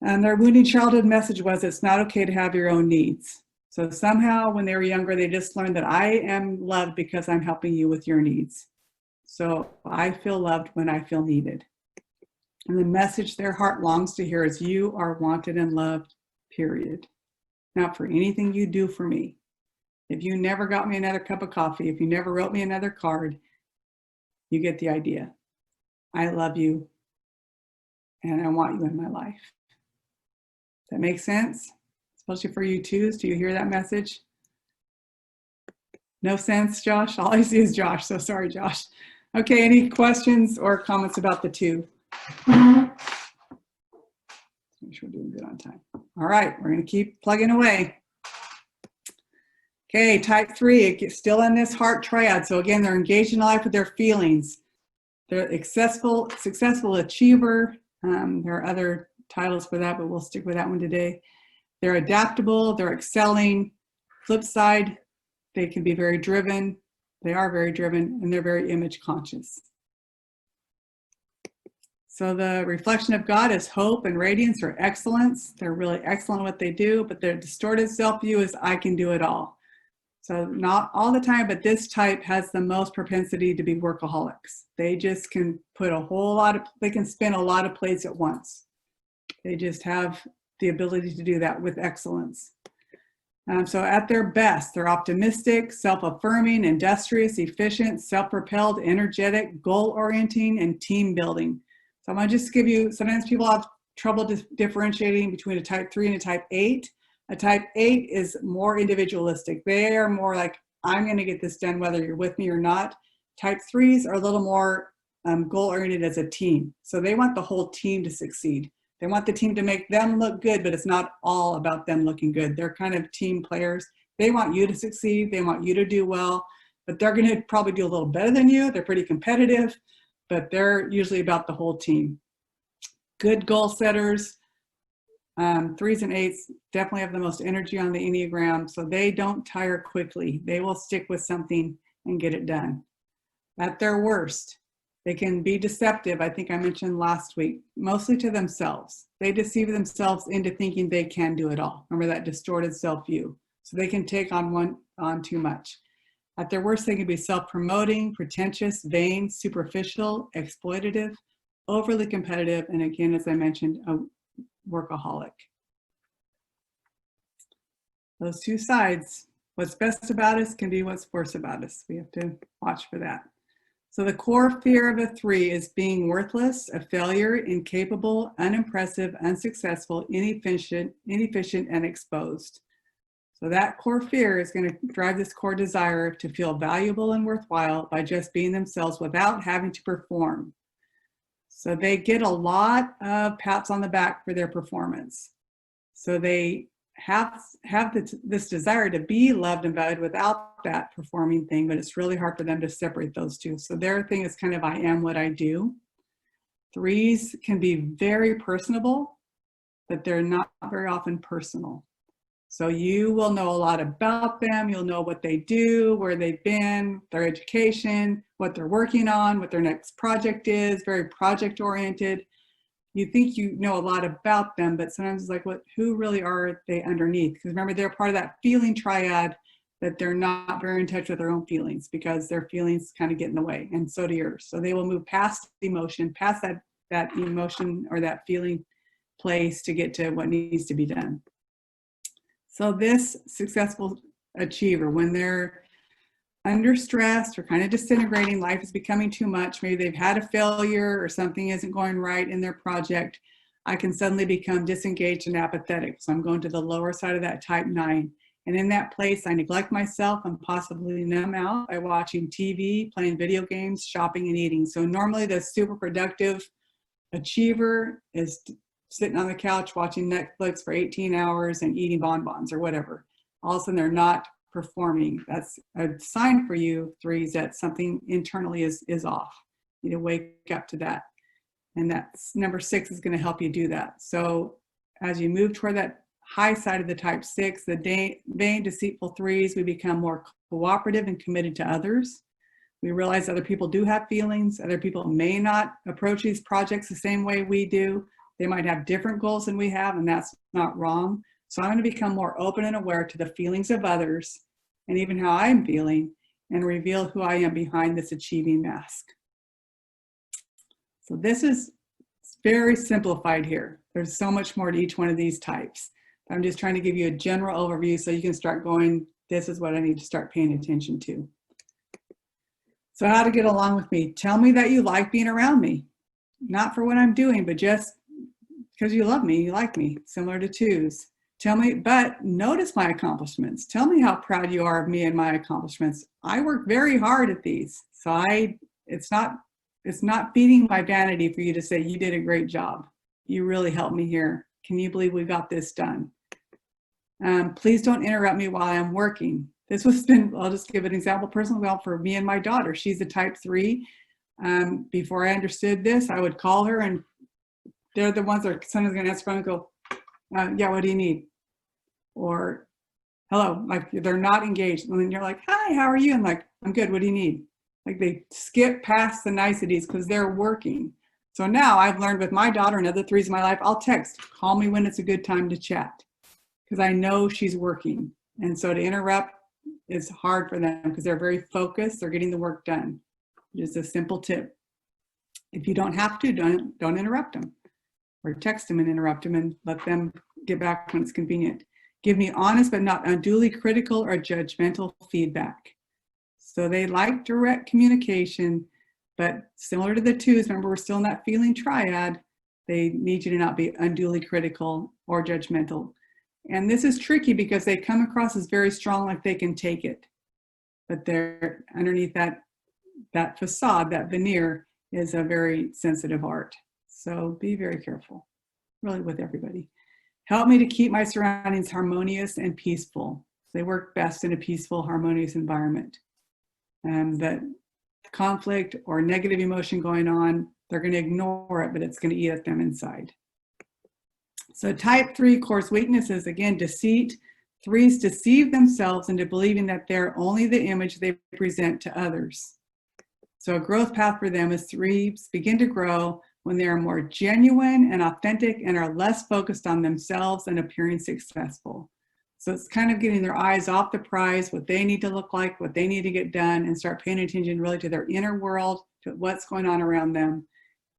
And their wounding childhood message was, it's not okay to have your own needs. So somehow when they were younger, they just learned that I am loved because I'm helping you with your needs. So I feel loved when I feel needed. And the message their heart longs to hear is, you are wanted and loved, period. Not for anything you do for me. If you never got me another cup of coffee, if you never wrote me another card, you get the idea. I love you and I want you in my life. Does that make sense? Especially for you 2s, do you hear that message? No sense, Josh? All I see is Josh, so sorry, Josh. Okay, any questions or comments about the two? Make sure we're doing good on time. All right, we're going to keep plugging away. Okay, type 3, it's still in this heart triad. So again, they're engaged in life with their feelings. They're successful achiever. There are other titles for that, but we'll stick with that one today. They're adaptable, they're excelling. Flip side, they can be very driven. They are very driven, and they're very image conscious. So the reflection of God is hope and radiance or excellence. They're really excellent at what they do, but their distorted self-view is I can do it all. So not all the time, but this type has the most propensity to be workaholics. They just can put they can spin a lot of plates at once. They just have the ability to do that with excellence. So at their best, they're optimistic, self-affirming, industrious, efficient, self-propelled, energetic, goal-orienting, and team building. So I'm going to just give you, sometimes people have trouble differentiating between a type 3 and a type 8. A type 8 is more individualistic. They are more like, I'm going to get this done whether you're with me or not. Type 3s are a little more goal-oriented as a team. So they want the whole team to succeed. They want the team to make them look good, but it's not all about them looking good. They're kind of team players. They want you to succeed. They want you to do well, but they're going to probably do a little better than you. They're pretty competitive, but they're usually about the whole team. Good goal setters. 3s and 8s definitely have the most energy on the Enneagram, so they don't tire quickly. They will stick with something and get it done. At their worst, they can be deceptive. I think I mentioned last week, mostly to themselves. They deceive themselves into thinking they can do it all. Remember that distorted self-view. So they can take on too much. At their worst, they can be self-promoting, pretentious, vain, superficial, exploitative, overly competitive, and again, as I mentioned, a workaholic. Those two sides, what's best about us can be what's worse about us. We have to watch for that. So the core fear of a 3 is being worthless, a failure, incapable, unimpressive, unsuccessful, inefficient, and exposed. So that core fear is going to drive this core desire to feel valuable and worthwhile by just being themselves without having to perform. So they get a lot of pats on the back for their performance. So they have this desire to be loved and valued without that performing thing, but it's really hard for them to separate those two. So their thing is kind of I am what I do. 3s can be very personable, but they're not very often personal. So you will know a lot about them. You'll know what they do, where they've been, their education, what they're working on, what their next project is, very project oriented. You think you know a lot about them, but sometimes it's like, who really are they underneath? Because remember, they're part of that feeling triad that they're not very in touch with their own feelings because their feelings kind of get in the way, and so do yours. So they will move past emotion, past that emotion or that feeling place to get to what needs to be done. So this successful achiever, when they're under stress or kind of disintegrating, life is becoming too much, maybe they've had a failure or something isn't going right in their project, I can suddenly become disengaged and apathetic. So I'm going to the lower side of that type 9. And in that place, I neglect myself and possibly numb out by watching TV, playing video games, shopping, and eating. So normally the super productive achiever is sitting on the couch watching Netflix for 18 hours and eating bonbons or whatever. All of a sudden they're not performing. That's a sign for you 3s that something internally is off. You need to wake up to that. And that's number 6 is going to help you do that. So as you move toward that high side of the type 6, the vain, deceitful 3s, we become more cooperative and committed to others. We realize other people do have feelings. Other people may not approach these projects the same way we do. They might have different goals than we have, and that's not wrong. So I'm going to become more open and aware to the feelings of others and even how I'm feeling and reveal who I am behind this achieving mask. So this is very simplified here. There's so much more to each one of these types. I'm just trying to give you a general overview so you can start going, this is what I need to start paying attention to. So how to get along with me. Tell me that you like being around me. Not for what I'm doing, but just because you love me, you like me, similar to 2s. Tell me, but notice my accomplishments. Tell me how proud you are of me and my accomplishments. I work very hard at these. So it's not feeding my vanity for you to say you did a great job. You really helped me here. Can you believe we got this done? Please don't interrupt me while I'm working. This was been, I'll just give an example, personal example for me and my daughter. She's a type 3. Before I understood this, I would call her and they're the ones that someone's going to answer phone and go, yeah, what do you need? Or hello, like they're not engaged. And then you're like, hi, how are you? And like, I'm good, what do you need? Like they skip past the niceties because they're working. So now I've learned with my daughter and other 3s in my life, I'll text, call me when it's a good time to chat, because I know she's working. And so to interrupt is hard for them because they're very focused, they're getting the work done. Just a simple tip. If you don't have to, don't interrupt them, or text them and interrupt them and let them get back when it's convenient. Give me honest but not unduly critical or judgmental feedback. So they like direct communication, but similar to the 2s, remember we're still in that feeling triad, they need you to not be unduly critical or judgmental. And this is tricky because they come across as very strong, like they can take it. But they're underneath that facade, that veneer, is a very sensitive art. So be very careful, really, with everybody. Help me to keep my surroundings harmonious and peaceful. They work best in a peaceful, harmonious environment. And that conflict or negative emotion going on, they're going to ignore it, but it's going to eat at them inside. So type 3 course weaknesses, again, deceit. 3s deceive themselves into believing that they're only the image they present to others. So a growth path for them is 3s begin to grow when they are more genuine and authentic and are less focused on themselves and appearing successful. So it's kind of getting their eyes off the prize, what they need to look like, what they need to get done, and start paying attention really to their inner world, to what's going on around them,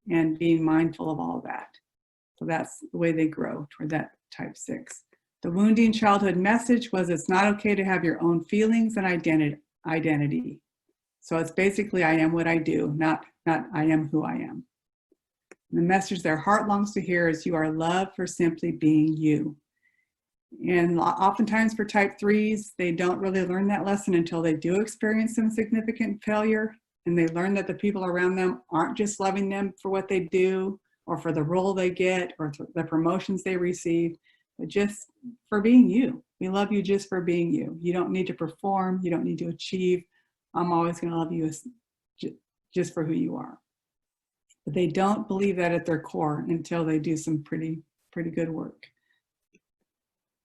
and being mindful of all of that. So that's the way they grow toward that type 6. The wounding childhood message was it's not okay to have your own feelings and identity. So it's basically I am what I do, not I am who I am. And the message their heart longs to hear is you are loved for simply being you. And oftentimes for type 3s, they don't really learn that lesson until they do experience some significant failure, and they learn that the people around them aren't just loving them for what they do or for the role they get or the promotions they receive, but just for being you. We love you just for being you. You don't need to perform. You don't need to achieve. I'm always going to love you just for who you are. But they don't believe that at their core until they do some pretty good work.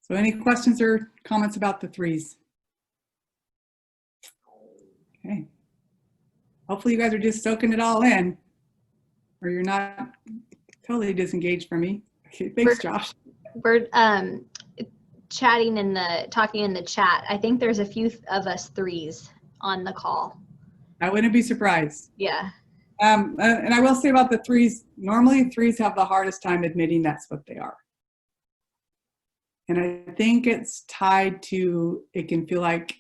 So any questions or comments about the 3s? Okay. Hopefully you guys are just soaking it all in, or you're not totally disengaged from me. Okay, thanks, Josh. We're talking in the chat. I think there's a few of us 3s on the call. I wouldn't be surprised. Yeah. And I will say about the 3s, normally 3s have the hardest time admitting that's what they are. And I think it's tied to, it can feel like,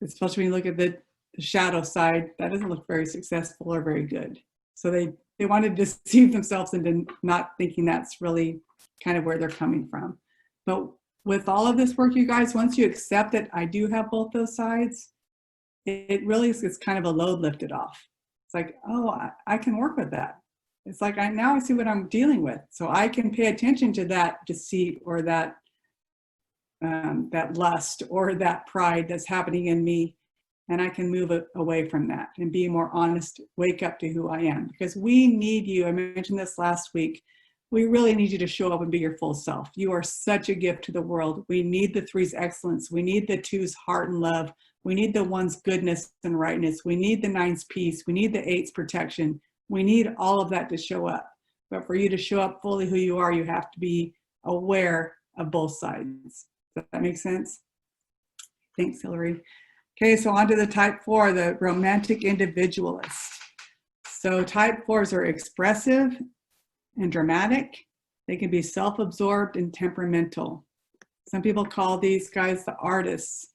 especially when you look at the shadow side, that doesn't look very successful or very good. So they want to deceive themselves into not thinking that's really kind of where they're coming from. But with all of this work, you guys, once you accept that I do have both those sides, it really is kind of a load lifted off. It's like, oh, I can work with that. It's like now I see what I'm dealing with. So I can pay attention to that deceit or that lust or that pride that's happening in me. And I can move away from that and be more honest, wake up to who I am. Because we need you. I mentioned this last week. We really need you to show up and be your full self. You are such a gift to the world. We need the 3's excellence. We need the 2's heart and love. We need the 1's goodness and rightness. We need the 9's peace. We need the 8's protection. We need all of that to show up. But for you to show up fully who you are, you have to be aware of both sides. Does that make sense? Thanks, Hillary. Okay, so on to the type 4, the romantic individualist. So type 4s are expressive and dramatic. They can be self-absorbed and temperamental. Some people call these guys the artists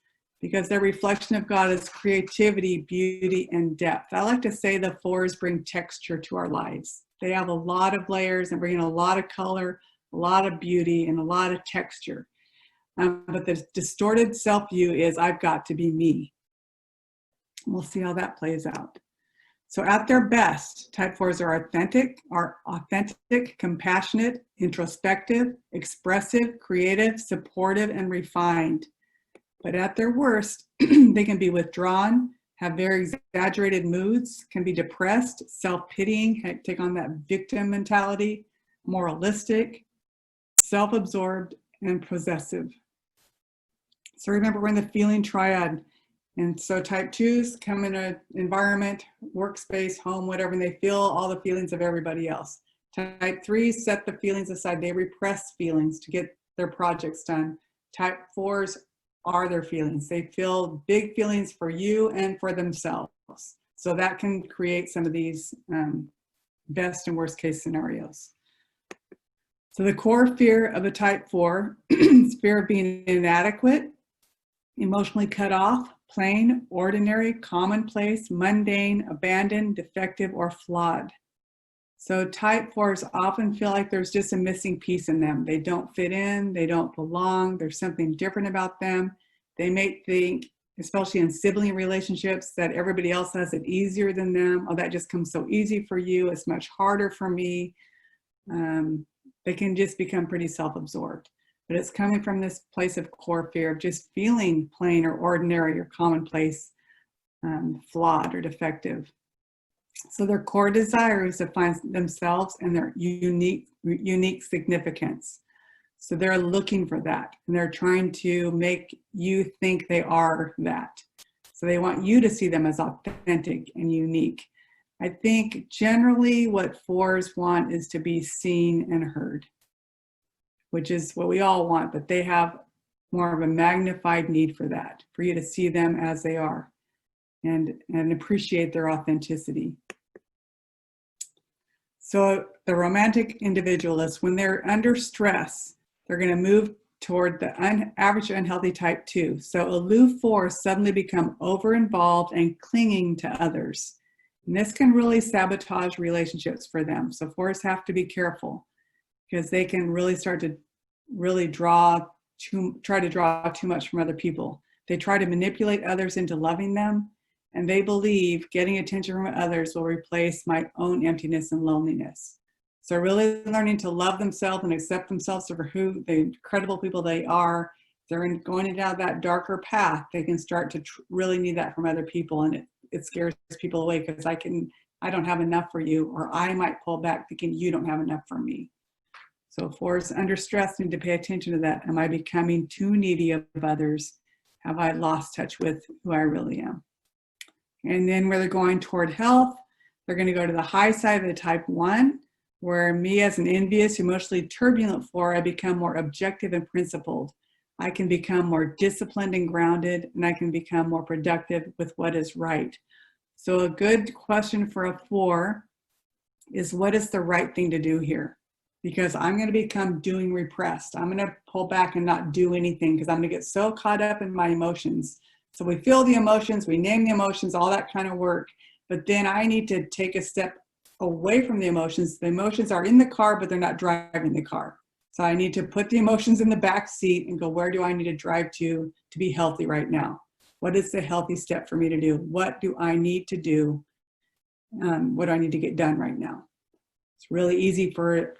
because their reflection of God is creativity, beauty, and depth. I like to say the 4s bring texture to our lives. They have a lot of layers and bring in a lot of color, a lot of beauty, and a lot of texture. But the distorted self-view is I've got to be me. We'll see how that plays out. So at their best, type 4s are authentic, compassionate, introspective, expressive, creative, supportive, and refined. But at their worst, they can be withdrawn, have very exaggerated moods, can be depressed, self-pitying, take on that victim mentality, moralistic, self-absorbed, and possessive. So remember, we're in the feeling triad. And so type 2s come in an environment, workspace, home, whatever, and they feel all the feelings of everybody else. Type 3s set the feelings aside. They repress feelings to get their projects done. Type 4s are their feelings. They feel big feelings for you and for themselves. So that can create some of these best and worst case scenarios. So the core fear of a type 4 is fear of being inadequate, emotionally cut off, plain, ordinary, commonplace, mundane, abandoned, defective, or flawed. So type 4s often feel like there's just a missing piece in them. They don't fit in, they don't belong, there's something different about them. They may think, especially in sibling relationships, that everybody else has it easier than them. Oh, that just comes so easy for you, it's much harder for me. They can just become pretty self-absorbed. But it's coming from this place of core fear of just feeling plain or ordinary or commonplace, flawed or defective. So their core desire is to find themselves and their unique significance. So they're looking for that, and they're trying to make you think they are that. So they want you to see them as authentic and unique. I think generally what 4s want is to be seen and heard, which is what we all want, but they have more of a magnified need for that, for you to see them as they are and appreciate their authenticity. So the romantic individualists, when they're under stress, they're going to move toward the average unhealthy type 2. So aloof 4s suddenly become over-involved and clinging to others. And this can really sabotage relationships for them. So 4s have to be careful, because they can really start to try to draw too much from other people. They try to manipulate others into loving them, and they believe getting attention from others will replace my own emptiness and loneliness. So really learning to love themselves and accept themselves for who the incredible people they are. They're going down that darker path. They can start to really need that from other people, and it scares people away, because I don't have enough for you, or I might pull back thinking you don't have enough for me. So 4s under stress need to pay attention to that. Am I becoming too needy of others? Have I lost touch with who I really am? And then where they're going toward health, they're going to go to the high side of the type 1, where me as an envious, emotionally turbulent 4, I become more objective and principled. I can become more disciplined and grounded, and I can become more productive with what is right. So a good question for a 4 is, what is the right thing to do here? Because I'm going to become doing repressed. I'm going to pull back and not do anything, because I'm going to get so caught up in my emotions. So we feel the emotions, we name the emotions, all that kind of work. But then I need to take a step away from the emotions. The emotions are in the car, but they're not driving the car. So I need to put the emotions in the back seat and go, where do I need to drive to be healthy right now? What is the healthy step for me to do? What do I need to do? What do I need to get done right now? It's really easy for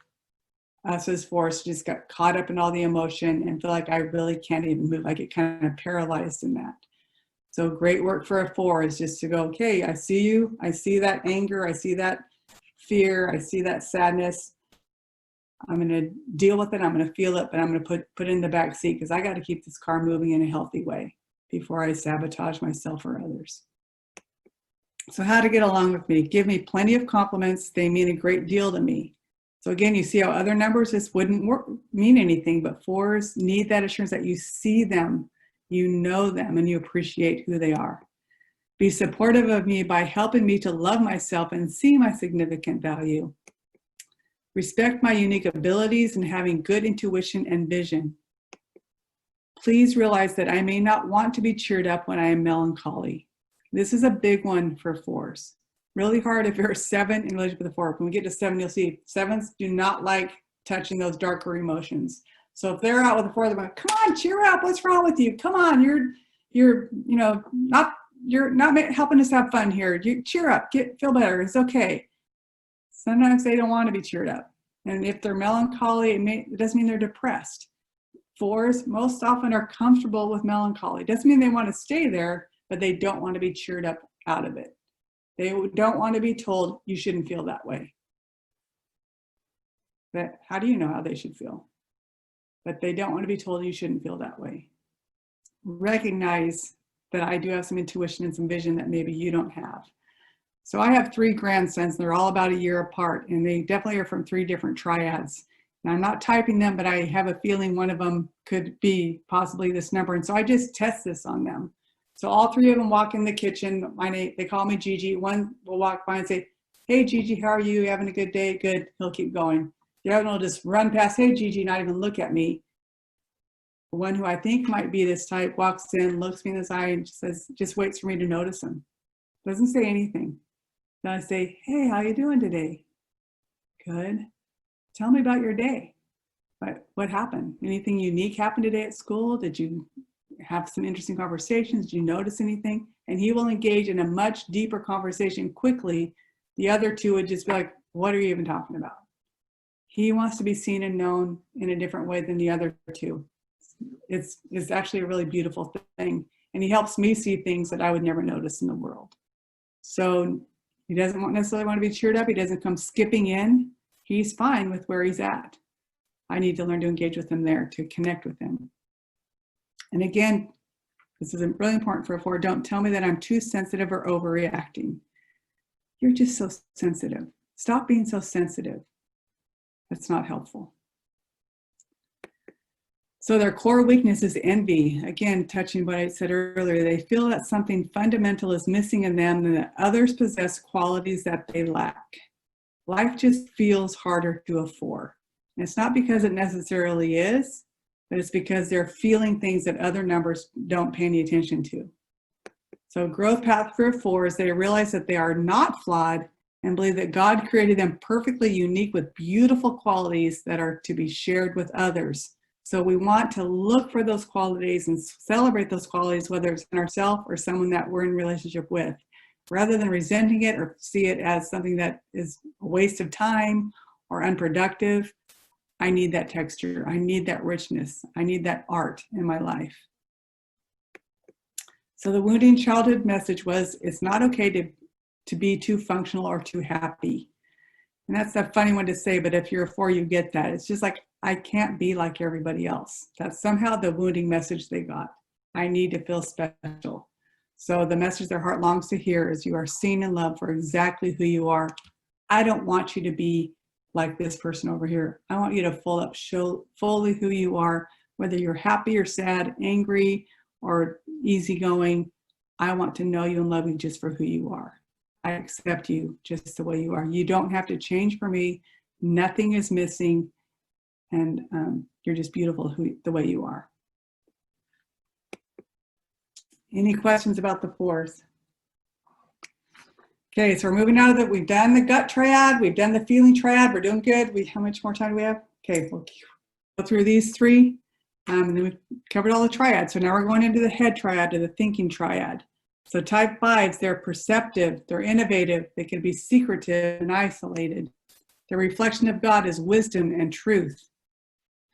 us as 4s to just get caught up in all the emotion and feel like I really can't even move. I get kind of paralyzed in that. So great work for a 4 is just to go, okay, I see you. I see that anger. I see that fear. I see that sadness. I'm going to deal with it. I'm going to feel it, but I'm going to put it in the back seat, because I got to keep this car moving in a healthy way before I sabotage myself or others. So how to get along with me? Give me plenty of compliments. They mean a great deal to me. So again, you see how other numbers just wouldn't mean anything, but 4s need that assurance that you see them, you know them, and you appreciate who they are. Be supportive of me by helping me to love myself and see my significant value. Respect my unique abilities and having good intuition and vision. Please realize that I may not want to be cheered up when I am melancholy. This is a big one for 4s. Really hard if you're a 7 in relationship with a 4. When we get to 7, you'll see 7s do not like touching those darker emotions. So if they're out with a 4, they're like, come on, cheer up. What's wrong with you? Come on, you're not helping us have fun here. You cheer up, feel better. It's okay. Sometimes they don't want to be cheered up. And if they're melancholy, it doesn't mean they're depressed. 4s most often are comfortable with melancholy. It doesn't mean they want to stay there, but they don't want to be cheered up out of it. They don't want to be told you shouldn't feel that way. But how do you know how they should feel? But they don't want to be told you shouldn't feel that way. Recognize that I do have some intuition and some vision that maybe you don't have. So I have 3 grandsons. They're all about a year apart, and they definitely are from 3 different triads. Now, I'm not typing them, but I have a feeling one of them could be possibly this number. And so I just test this on them. So all 3 of them walk in the kitchen. They call me Gigi. One will walk by and say, hey, Gigi, how are you? You having a good day? Good. He'll keep going. The other one will just run past, hey, Gigi, not even look at me. The one who I think might be this type walks in, looks me in the eye, and just waits for me to notice him. Doesn't say anything. Then I say, hey, how you doing today? Good. Tell me about your day. What happened? Anything unique happened today at school? Did you have some interesting conversations? Did you notice anything? And he will engage in a much deeper conversation quickly. The other 2 would just be like, what are you even talking about? He wants to be seen and known in a different way than the other 2. It's actually a really beautiful thing. And he helps me see things that I would never notice in the world. So he doesn't necessarily want to be cheered up. He doesn't come skipping in. He's fine with where he's at. I need to learn to engage with him there, to connect with him. And again, this is really important for a 4. Don't tell me that I'm too sensitive or overreacting. You're just so sensitive. Stop being so sensitive. That's not helpful. So their core weakness is envy. Again, touching what I said earlier, they feel that something fundamental is missing in them and that others possess qualities that they lack. Life just feels harder to a 4. And it's not because it necessarily is, but it's because they're feeling things that other numbers don't pay any attention to. So growth path for a 4 is they realize that they are not flawed and believe that God created them perfectly unique with beautiful qualities that are to be shared with others. So we want to look for those qualities and celebrate those qualities, whether it's in ourselves or someone that we're in relationship with, rather than resenting it or see it as something that is a waste of time or unproductive. I need that texture. I need that richness. I need that art in my life. So the wounding childhood message was, it's not okay to be too functional or too happy. And that's a funny one to say, but if you're a 4, you get that. It's just like, I can't be like everybody else. That's somehow the wounding message they got. I need to feel special. So the message their heart longs to hear is, you are seen and loved for exactly who you are. I don't want you to be like this person over here. I want you to show fully who you are, whether you're happy or sad, angry or easygoing. I want to know you and love you just for who you are. I accept you just the way you are. You don't have to change for me. Nothing is missing. And you're just beautiful the way you are. Any questions about the 4s? Okay, so we're moving out of we've done the gut triad, we've done the feeling triad, we're doing good. How much more time do we have? Okay, we'll go through these 3. And then we've covered all the triads. So now we're going into the head triad, to the thinking triad. So type 5s, they're perceptive, they're innovative, they can be secretive and isolated. The reflection of God is wisdom and truth.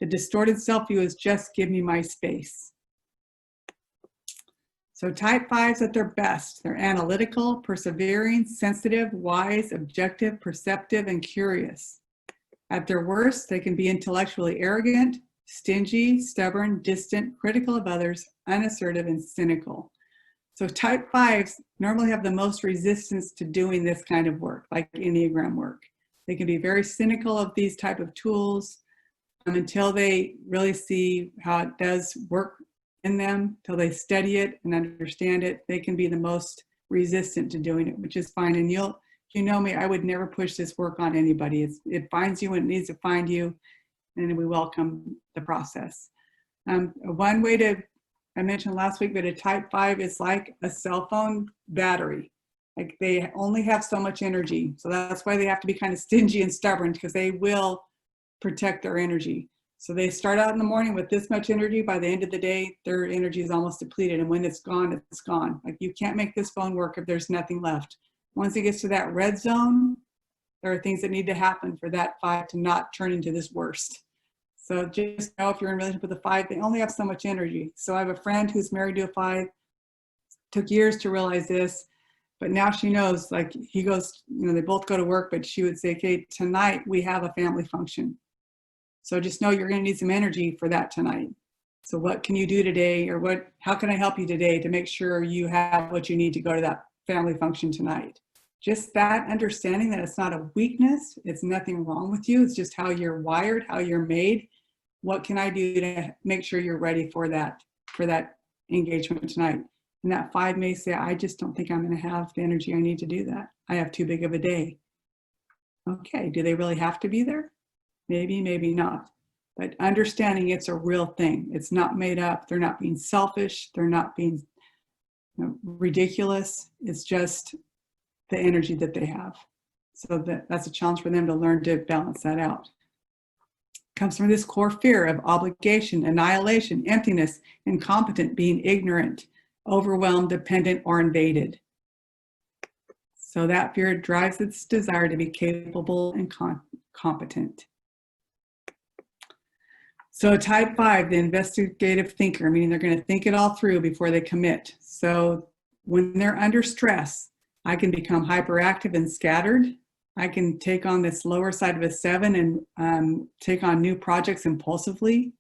The distorted self-view is just give me my space. So type 5s at their best. They're analytical, persevering, sensitive, wise, objective, perceptive, and curious. At their worst, they can be intellectually arrogant, stingy, stubborn, distant, critical of others, unassertive, and cynical. So type 5s normally have the most resistance to doing this kind of work, like Enneagram work. They can be very cynical of these type of tools until they really see how it does work in them, till they study it and understand it. They can be the most resistant to doing it, which is fine. And you know me, I would never push this work on anybody. It finds you when it needs to find you, and we welcome the process. One way I mentioned last week, that a type 5 is like a cell phone battery. Like they only have so much energy. So that's why they have to be kind of stingy and stubborn, because they will protect their energy. So they start out in the morning with this much energy. By the end of the day, their energy is almost depleted. And when it's gone, it's gone. Like, you can't make this phone work if there's nothing left. Once it gets to that red zone, there are things that need to happen for that 5 to not turn into this worst. So just know, if you're in a relationship with a 5, they only have so much energy. So I have a friend who's married to a 5, took years to realize this, but now she knows, like, he goes, you know, they both go to work, but she would say, okay, tonight we have a family function. So just know you're going to need some energy for that tonight. So what can you do today, or how can I help you today to make sure you have what you need to go to that family function tonight? Just that understanding that it's not a weakness, it's nothing wrong with you, it's just how you're wired, how you're made. What can I do to make sure you're ready for that engagement tonight? And that 5 may say, I just don't think I'm going to have the energy I need to do that. I have too big of a day. Okay, do they really have to be there? Maybe, maybe not. But understanding it's a real thing. It's not made up. They're not being selfish. They're not being, you know, ridiculous. It's just the energy that they have. So that's a challenge for them to learn to balance that out. Comes from this core fear of obligation, annihilation, emptiness, incompetent, being ignorant, overwhelmed, dependent, or invaded. So that fear drives its desire to be capable and competent. So type 5, the investigative thinker, meaning they're going to think it all through before they commit. So when they're under stress, I can become hyperactive and scattered. I can take on this lower side of a 7 and take on new projects impulsively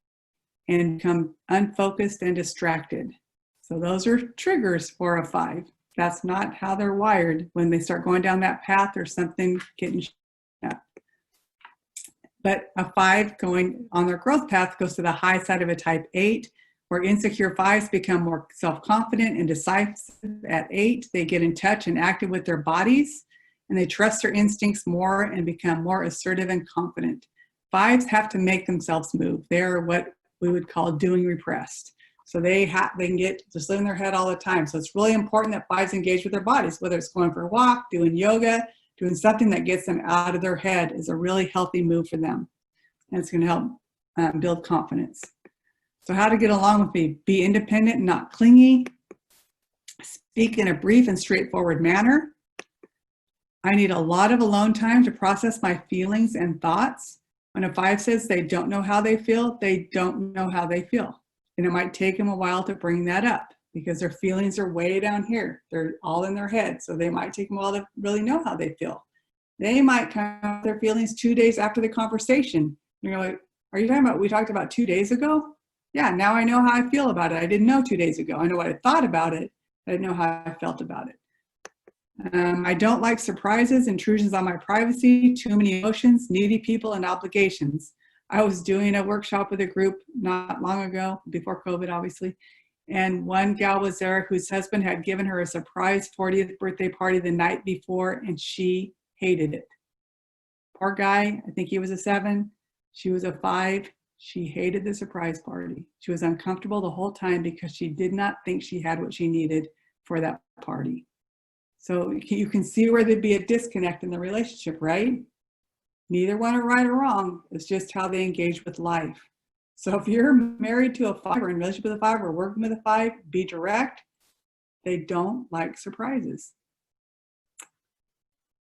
and become unfocused and distracted. So those are triggers for a 5. That's not how they're wired. When they start going down that path, there's something getting up. But a 5 going on their growth path goes to the high side of a type 8, where insecure 5s become more self-confident and decisive at 8. They get in touch and active with their bodies, and they trust their instincts more and become more assertive and confident. 5s have to make themselves move. They're what we would call doing repressed. So they can get just live in their head all the time. So it's really important that 5s engage with their bodies, whether it's going for a walk, doing yoga, doing something that gets them out of their head is a really healthy move for them. And it's going to help build confidence. So how to get along with me: be independent and not clingy. Speak in a brief and straightforward manner. I need a lot of alone time to process my feelings and thoughts. When a 5 says they don't know how they feel, they don't know how they feel. And it might take them a while to bring that up because their feelings are way down here. They're all in their head. So they might take them a while to really know how they feel. They might come up with their feelings 2 days after the conversation. You're like, are you talking about, we talked about 2 days ago? Yeah, now I know how I feel about it. I didn't know 2 days ago. I know what I thought about it. I didn't know how I felt about it. I don't like surprises, intrusions on my privacy, too many emotions, needy people, and obligations. I was doing a workshop with a group not long ago, before COVID, obviously, and one gal was there whose husband had given her a surprise 40th birthday party the night before, and she hated it. Poor guy, I think he was a 7. She was a 5. She hated the surprise party. She was uncomfortable the whole time because she did not think she had what she needed for that party. So you can see where there'd be a disconnect in the relationship, right? Neither one are right or wrong. It's just how they engage with life. So if you're married to a 5 or in a relationship with a 5 or working with a 5, be direct. They don't like surprises.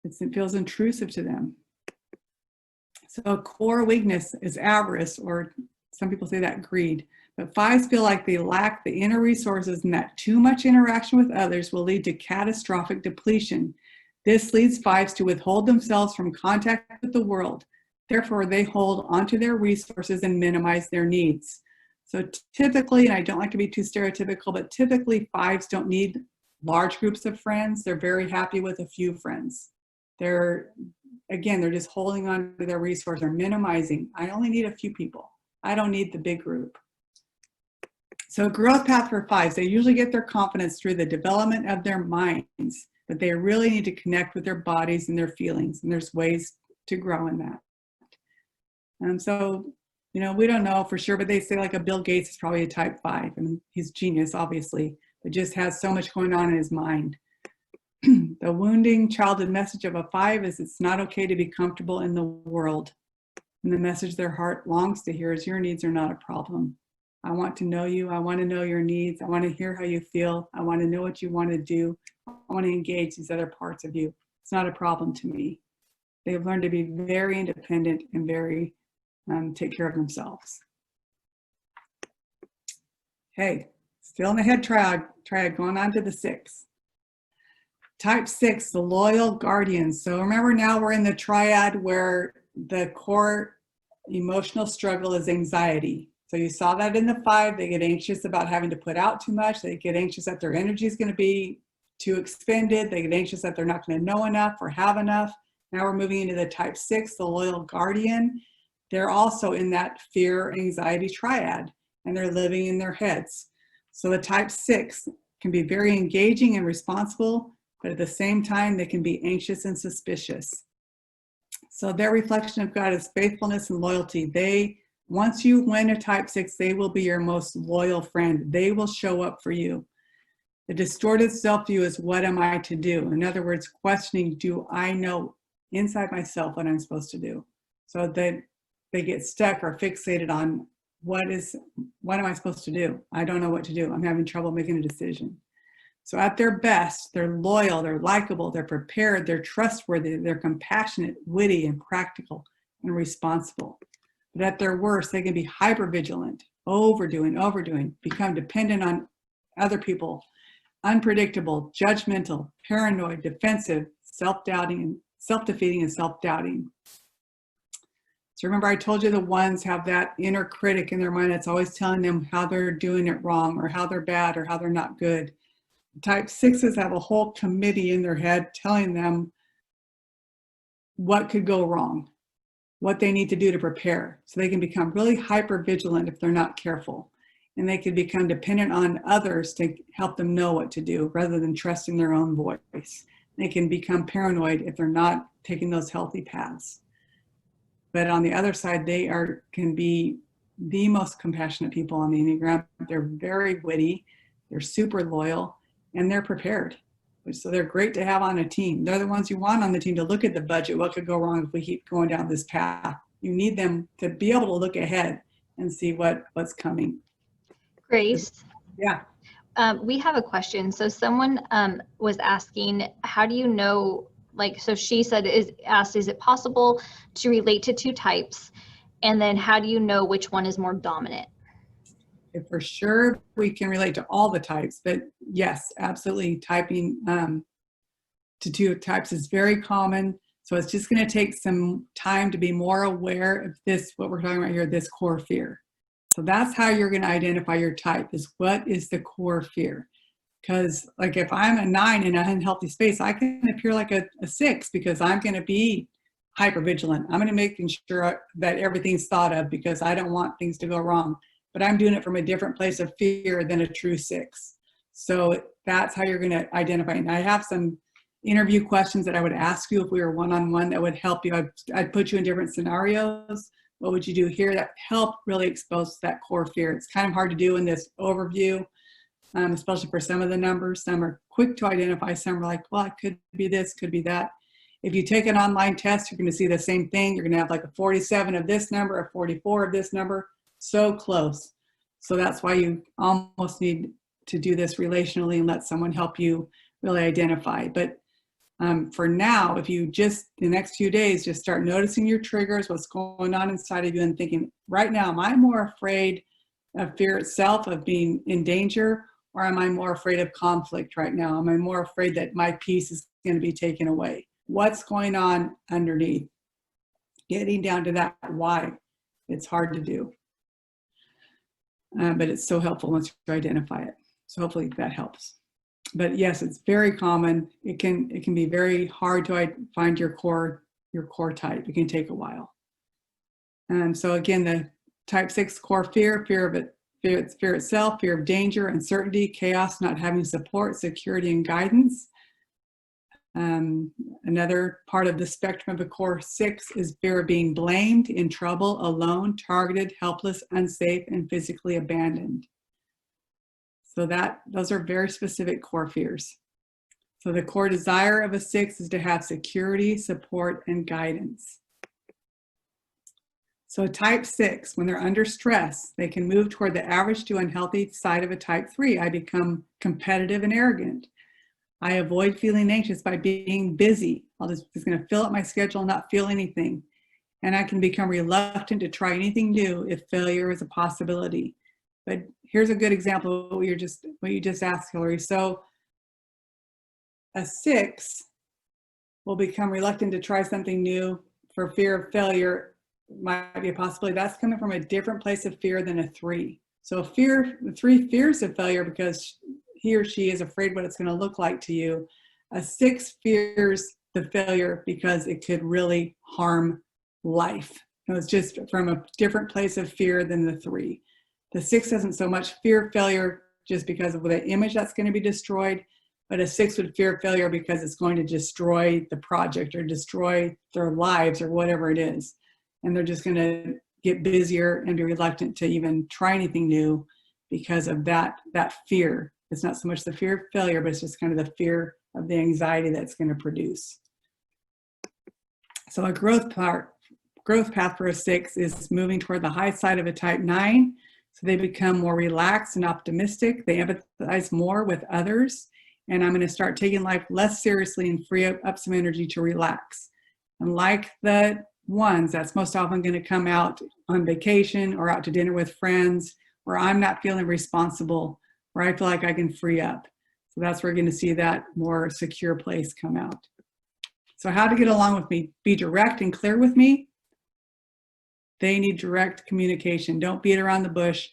It feels intrusive to them. So a core weakness is avarice, or some people say that greed. But 5s feel like they lack the inner resources and that too much interaction with others will lead to catastrophic depletion. This leads 5s to withhold themselves from contact with the world. Therefore, they hold onto their resources and minimize their needs. So typically, and I don't like to be too stereotypical, but typically 5s don't need large groups of friends. They're very happy with a few friends. They're just holding on to their resource. They're minimizing. I only need a few people. I don't need the big group. So growth path for 5s, they usually get their confidence through the development of their minds, but they really need to connect with their bodies and their feelings, and there's ways to grow in that. And so, we don't know for sure, but they say like a Bill Gates is probably a type 5. I mean, he's genius, obviously, but just has so much going on in his mind. The wounding childhood message of a 5 is it's not okay to be comfortable in the world. And the message their heart longs to hear is your needs are not a problem. I want to know you. I want to know your needs. I want to hear how you feel. I want to know what you want to do. I want to engage these other parts of you. It's not a problem to me. They've learned to be very independent and very take care of themselves. Okay, still in the head triad, going on to the 6. Type 6, the loyal guardian. So remember, now we're in the triad where the core emotional struggle is anxiety. So you saw that in the 5, they get anxious about having to put out too much. They get anxious that their energy is going to be too expended. They get anxious that they're not going to know enough or have enough. Now we're moving into the type 6, the loyal guardian. They're also in that fear, anxiety triad, and they're living in their heads. So the type 6 can be very engaging and responsible, but at the same time, they can be anxious and suspicious. So their reflection of God is faithfulness and loyalty. Once you win a type 6, they will be your most loyal friend. They will show up for you. The distorted self-view is, what am I to do? In other words, questioning, do I know inside myself what I'm supposed to do? So that they get stuck or fixated on what am I supposed to do? I don't know what to do. I'm having trouble making a decision. So at their best, they're loyal, they're likable, they're prepared, they're trustworthy, they're compassionate, witty, and practical, and responsible. But at their worst, they can be hypervigilant, overdoing, become dependent on other people, unpredictable, judgmental, paranoid, defensive, self-defeating, and self-doubting. So remember, I told you the ones have that inner critic in their mind that's always telling them how they're doing it wrong, or how they're bad, or how they're not good. Type 6s have a whole committee in their head telling them what could go wrong, what they need to do to prepare. So they can become really hyper vigilant if they're not careful. And they can become dependent on others to help them know what to do rather than trusting their own voice. They can become paranoid if they're not taking those healthy paths. But on the other side, they can be the most compassionate people on the Enneagram. They're very witty, they're super loyal, and they're prepared. So they're great to have on a team. They're the ones you want on the team to look at the budget. What could go wrong if we keep going down this path? You need them to be able to look ahead and see what's coming. Grace? Yeah. We have a question. So someone was asking, how do you know, so she said, is it possible to relate to 2 types? And then how do you know which one is more dominant? For sure, we can relate to all the types, but yes, absolutely. Typing to 2 types is very common. So it's just going to take some time to be more aware of this, what we're talking about here, this core fear. So that's how you're going to identify your type, is what is the core fear? Because like if I'm a 9 in an unhealthy space, I can appear like a 6 because I'm going to be hypervigilant. I'm going to make sure that everything's thought of because I don't want things to go wrong. But I'm doing it from a different place of fear than a true 6. So that's how you're going to identify. And I have some interview questions that I would ask you if we were one-on-one that would help you. I'd put you in different scenarios. What would you do here that help really expose that core fear? It's kind of hard to do in this overview, especially for some of the numbers. Some are quick to identify. Some are like, well, it could be this, could be that. If you take an online test, you're going to see the same thing. You're going to have like a 47 of this number, a 44 of this number. So close. So that's why you almost need to do this relationally and let someone help you really identify. But for now, if you just, the next few days, just start noticing your triggers, what's going on inside of you, and thinking, right now, am I more afraid of fear itself, of being in danger, or am I more afraid of conflict right now? Am I more afraid that my peace is going to be taken away? What's going on underneath? Getting down to that why. It's hard to do. But it's so helpful once you identify it. So hopefully that helps. But yes, it's very common. It can be very hard to find your core type. It can take a while. And so again, the type 6 core fear itself, fear of danger, uncertainty, chaos, not having support, security, and guidance. Another part of the spectrum of a core 6 is fear of being blamed, in trouble, alone, targeted, helpless, unsafe, and physically abandoned. So those are very specific core fears. So the core desire of a 6 is to have security, support, and guidance. So a type 6, when they're under stress, they can move toward the average to unhealthy side of a type 3. I become competitive and arrogant. I avoid feeling anxious by being busy. I'll just going to fill up my schedule and not feel anything. And I can become reluctant to try anything new if failure is a possibility. But here's a good example of what you just asked, Hillary. So a 6 will become reluctant to try something new for fear of failure. Might be a possibility. That's coming from a different place of fear than a 3. So the 3 fears of failure because he or she is afraid what it's going to look like to you. A 6 fears the failure because it could really harm life. It's just from a different place of fear than the 3. The 6 doesn't so much fear failure just because of the image that's going to be destroyed, but a 6 would fear failure because it's going to destroy the project or destroy their lives or whatever it is. And they're just going to get busier and be reluctant to even try anything new because of that fear. It's not so much the fear of failure, but it's just kind of the fear of the anxiety that's going to produce. So a growth path for a 6 is moving toward the high side of a type 9. So they become more relaxed and optimistic. They empathize more with others. And I'm going to start taking life less seriously and free up some energy to relax. And like the 1s, that's most often going to come out on vacation or out to dinner with friends where I'm not feeling responsible, where I feel like I can free up. So that's where we're going to see that more secure place come out. So how to get along with me? Be direct and clear with me. They need direct communication. Don't beat around the bush.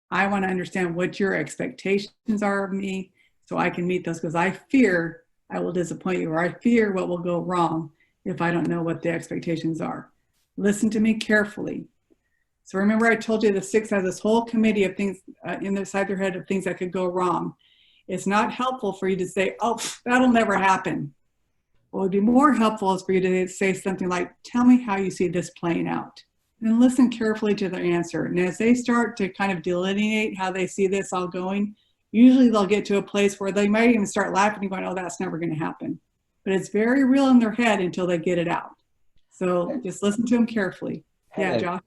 I want to understand what your expectations are of me so I can meet those, because I fear I will disappoint you, or I fear what will go wrong if I don't know what the expectations are. Listen to me carefully. So remember I told you the 6 has this whole committee of things inside their head of things that could go wrong. It's not helpful for you to say, oh, that'll never happen. What would be more helpful is for you to say something like, tell me how you see this playing out. And listen carefully to their answer. And as they start to kind of delineate how they see this all going, usually they'll get to a place where they might even start laughing and going, oh, that's never going to happen. But it's very real in their head until they get it out. So just listen to them carefully. Yeah, Josh?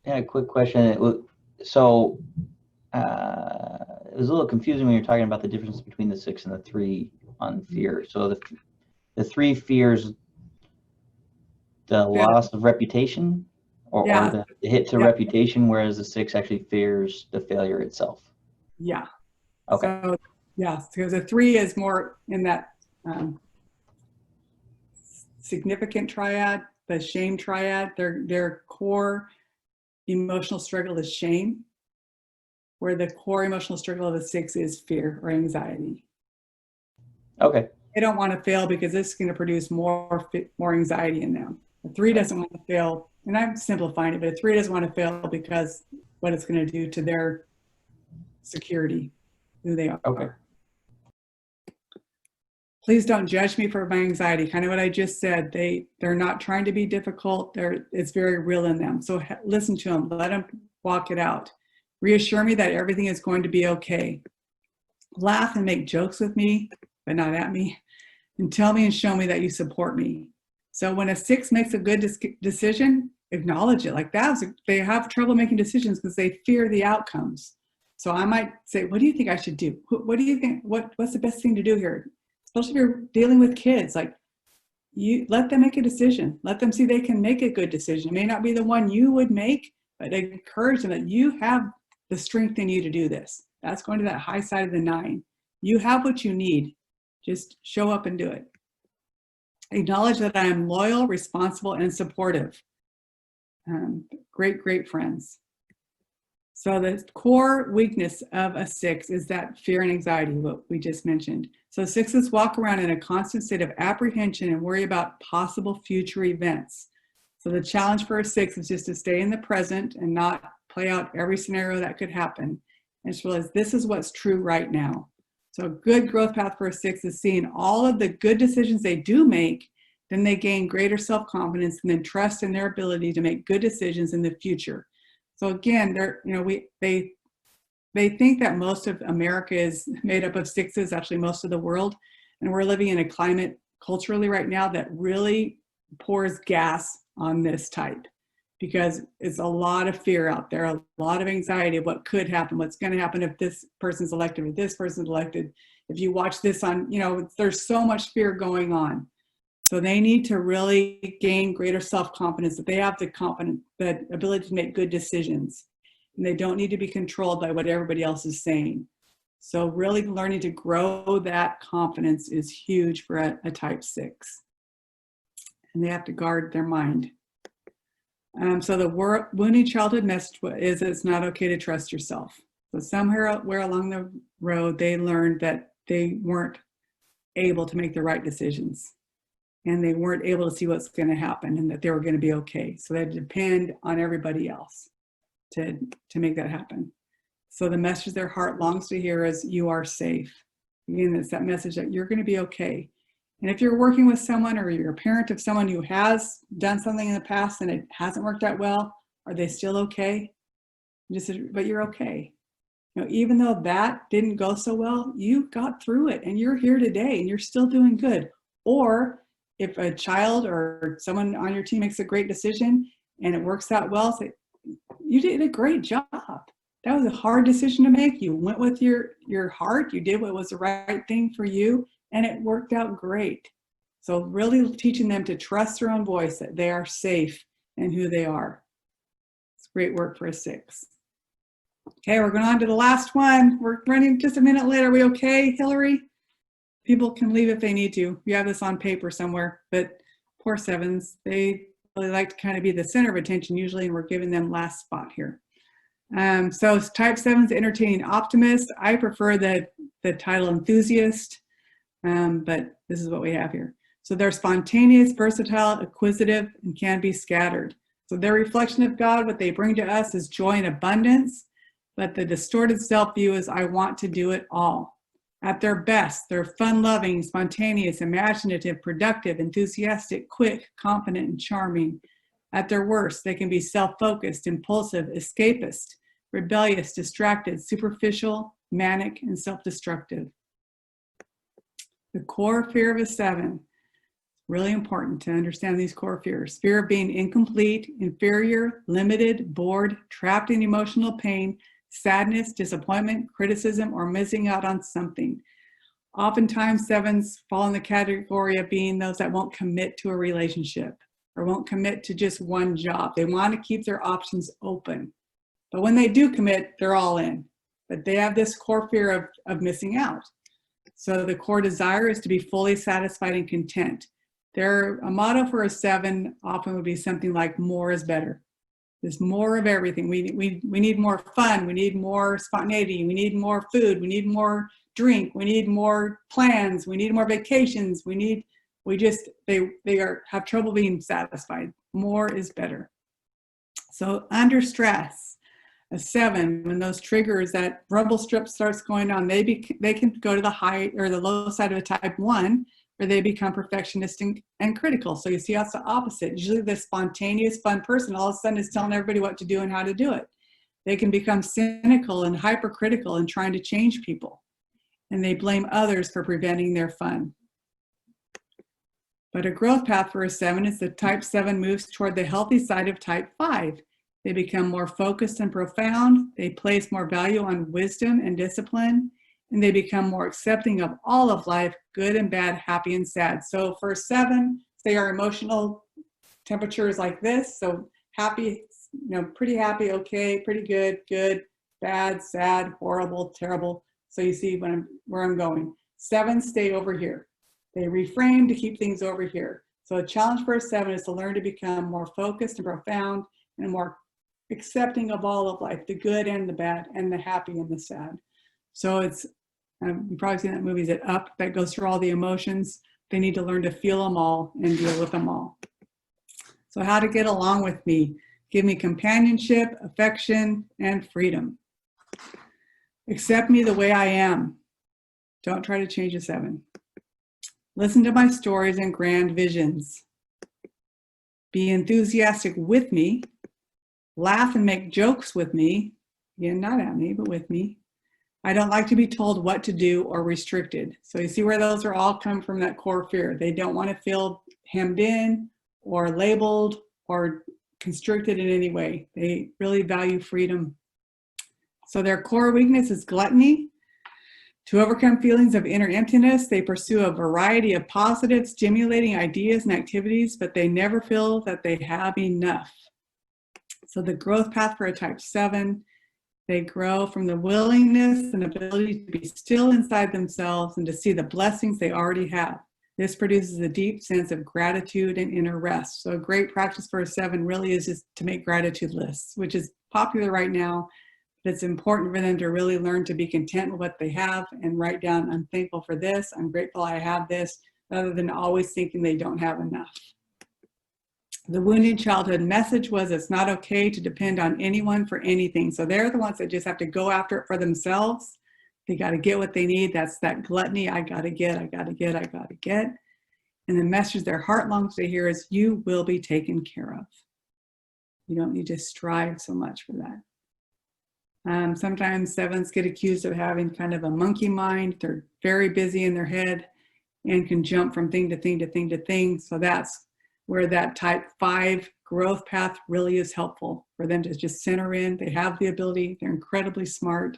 I had a quick question. So it was a little confusing when you're talking about the difference between the 6 and the 3 on fear. So the 3 fears the loss of reputation or the hit to reputation, whereas the 6 actually fears the failure itself. Yeah. Okay. So, because the 3 is more in that significant triad, the shame triad. Their core emotional struggle is shame, where the core emotional struggle of the 6 is fear or anxiety. Okay. They don't want to fail because this is going to produce more anxiety in them. The 3 doesn't want to fail, and I'm simplifying it, but a 3 doesn't want to fail because what it's going to do to their security, who they are. Okay. Please don't judge me for my anxiety. Kind of what I just said. They're not trying to be difficult. It's very real in them. So listen to them. Let them walk it out. Reassure me that everything is going to be okay. Laugh and make jokes with me, but not at me. And tell me and show me that you support me. So when a 6 makes a good decision, acknowledge it. Like that, they have trouble making decisions because they fear the outcomes. So I might say, what do you think I should do? What do you think? What's the best thing to do here? Especially if you're dealing with kids, like you let them make a decision. Let them see they can make a good decision. It may not be the one you would make, but encourage them that you have the strength in you to do this. That's going to that high side of the 9. You have what you need. Just show up and do it. Acknowledge that I am loyal, responsible, and supportive. Great friends. So the core weakness of a 6 is that fear and anxiety, what we just mentioned. So 6s walk around in a constant state of apprehension and worry about possible future events. So the challenge for a 6 is just to stay in the present and not play out every scenario that could happen. And just realize this is what's true right now. So a good growth path for a 6 is seeing all of the good decisions they do make, then they gain greater self-confidence and then trust in their ability to make good decisions in the future. So again, they think that most of America is made up of 6s, actually most of the world. And we're living in a climate culturally right now that really pours gas on this type. because it's a lot of fear out there, a lot of anxiety of what could happen, what's going to happen if this person's elected, if this person's elected. If you watch this on, there's so much fear going on. So they need to really gain greater self-confidence, that they have the ability to make good decisions. And they don't need to be controlled by what everybody else is saying. So really learning to grow that confidence is huge for a type 6. And they have to guard their mind. So the wounding childhood message is it's not okay to trust yourself. So somewhere along the road, they learned that they weren't able to make the right decisions. And they weren't able to see what's going to happen and that they were going to be okay. So they had to depend on everybody else to make that happen. So the message their heart longs to hear is, you are safe. Again, it's that message that you're going to be okay. And if you're working with someone or you're a parent of someone who has done something in the past and it hasn't worked out well, are they still okay? But you're okay. Even though that didn't go so well, you got through it and you're here today and you're still doing good. Or if a child or someone on your team makes a great decision and it works out well, say, you did a great job. That was a hard decision to make. You went with your heart. You did what was the right thing for you, and it worked out great. So really teaching them to trust their own voice, that they are safe in who they are. It's great work for a 6. Okay, we're going on to the last one. We're running just a minute late. Are we okay, Hillary? People can leave if they need to. We have this on paper somewhere, but poor 7s, they really like to kind of be the center of attention usually, and we're giving them last spot here. So type 7's entertaining optimist. I prefer the title enthusiast, but this is what we have here. So they're spontaneous, versatile, acquisitive, and can be scattered. So their reflection of God, what they bring to us is joy and abundance, but the distorted self-view is, I want to do it all. At their best, they're fun-loving, spontaneous, imaginative, productive, enthusiastic, quick, confident, and charming. At their worst, they can be self-focused, impulsive, escapist, rebellious, distracted, superficial, manic, and self-destructive. The core fear of a 7, really important to understand these core fears. Fear of being incomplete, inferior, limited, bored, trapped in emotional pain, sadness, disappointment, criticism, or missing out on something. Oftentimes, 7s fall in the category of being those that won't commit to a relationship or won't commit to just one job. They want to keep their options open. But when they do commit, they're all in. But they have this core fear of missing out. So the core desire is to be fully satisfied and content. A motto for a 7 often would be something like, more is better. There's more of everything. We need more fun. We need more spontaneity. We need more food. We need more drink. We need more plans. We need more vacations. They have trouble being satisfied. More is better. So under stress, a 7, when those triggers, that rumble strip starts going on, they can go to the high or the low side of a type 1, where they become perfectionist and critical. So you see how it's the opposite. Usually the spontaneous, fun person all of a sudden is telling everybody what to do and how to do it. They can become cynical and hypercritical and trying to change people. And they blame others for preventing their fun. But a growth path for a 7 is the type 7 moves toward the healthy side of type 5. They become more focused and profound. They place more value on wisdom and discipline. And they become more accepting of all of life, good and bad, happy and sad. So for 7, say our emotional temperature is like this. So happy, pretty happy, okay, pretty good, good, bad, sad, horrible, terrible. So you see where I'm going. 7 stay over here. They reframe to keep things over here. So a challenge for a 7 is to learn to become more focused and profound and more accepting of all of life, the good and the bad, and the happy and the sad. So it's, you've probably seen that movie, Is It Up? That goes through all the emotions. They need to learn to feel them all and deal with them all. So how to get along with me? Give me companionship, affection, and freedom. Accept me the way I am. Don't try to change a 7. Listen to my stories and grand visions. Be enthusiastic with me. Laugh and make jokes with me. Again, not at me, but with me. I don't like to be told what to do or restricted. So you see where those are all come from, that core fear. They don't want to feel hemmed in or labeled or constricted in any way. They really value freedom. So their core weakness is gluttony. To overcome feelings of inner emptiness, they pursue a variety of positive, stimulating ideas and activities, but they never feel that they have enough. So the growth path for a type 7, they grow from the willingness and ability to be still inside themselves and to see the blessings they already have. This produces a deep sense of gratitude and inner rest. So a great practice for a 7 really is just to make gratitude lists, which is popular right now. It's important for them to really learn to be content with what they have and write down, I'm thankful for this, I'm grateful I have this, rather than always thinking they don't have enough. The wounded childhood message was it's not okay to depend on anyone for anything. So they're the ones that just have to go after it for themselves. They got to get what they need. That's that gluttony. I got to get, I got to get, I got to get. And the message their heart longs to hear is you will be taken care of. You don't need to strive so much for that. Sometimes 7s get accused of having kind of a monkey mind. They're very busy in their head and can jump from thing to thing to thing to thing. So that's where that type 5 growth path really is helpful for them to just center in. They have the ability, they're incredibly smart.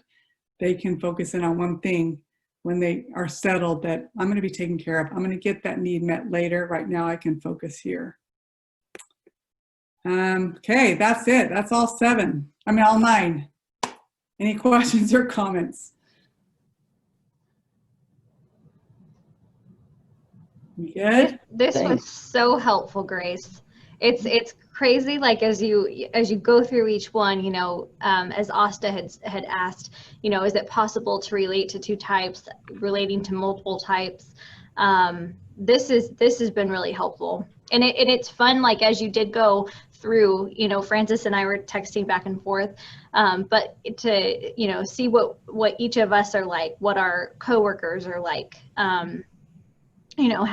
They can focus in on one thing when they are settled that I'm going to be taken care of. I'm going to get that need met later. Right now I can focus here. Okay, that's it. That's all 7. I mean, all 9. Any questions or comments? You good? This was so helpful, Grace. It's crazy. Like as you go through each one, you know, as Asta had asked, you know, is it possible to relate to 2 types, relating to multiple types? This has been really helpful, and it's fun. Like as you did go through, you know, Francis and I were texting back and forth, but to, you know, see what each of us are like, what our coworkers are like, you know,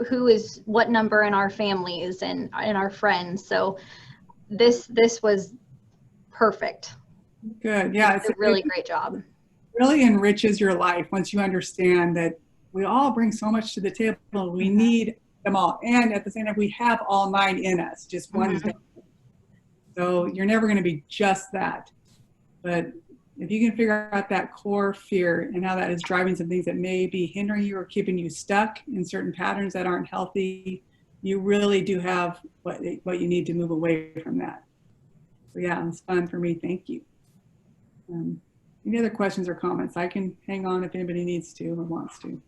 who is what number in our families and in our friends. So this was perfect. Good. Yeah, it's a really great job. Really enriches your life once you understand that we all bring so much to the table. We need them all, and at the same time we have all 9 in us, just one's different. So you're never going to be just that. But if you can figure out that core fear and how that is driving some things that may be hindering you or keeping you stuck in certain patterns that aren't healthy, you really do have what you need to move away from that. So yeah, it was fun for me. Thank you. Any other questions or comments? I can hang on if anybody needs to or wants to.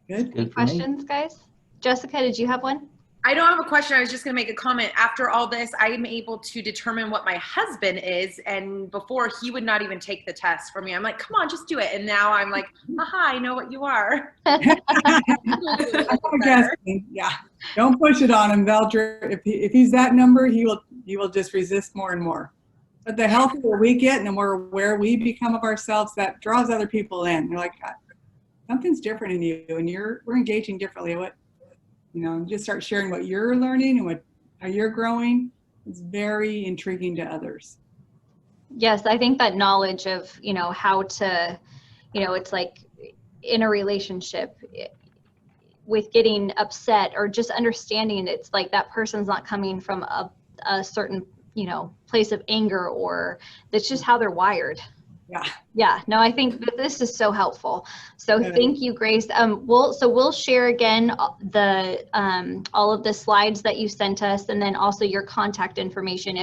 Good. Good for Questions, me. guys? Jessica, did you have one? I don't have a question. I was just going to make a comment. After all this, I am able to determine what my husband is. And before, he would not even take the test for me. I'm like, come on, just do it. And now I'm like, aha, I know what you are. Yeah, don't push it on him. If he's that number, he will just resist more and more. But the healthier we get and the more aware we become of ourselves, that draws other people in. They're like, something's different in you, and we're engaging differently. You know, just start sharing what you're learning and how you're growing. It's very intriguing to others. Yes, I think that knowledge of, you know, how to, you know, it's like in a relationship with getting upset or just understanding it's like that person's not coming from a certain, you know, place of anger, or that's just how they're wired. Yeah, no, I think that this is so helpful. So thank you, Grace. We'll share again all of the slides that you sent us, and then also your contact information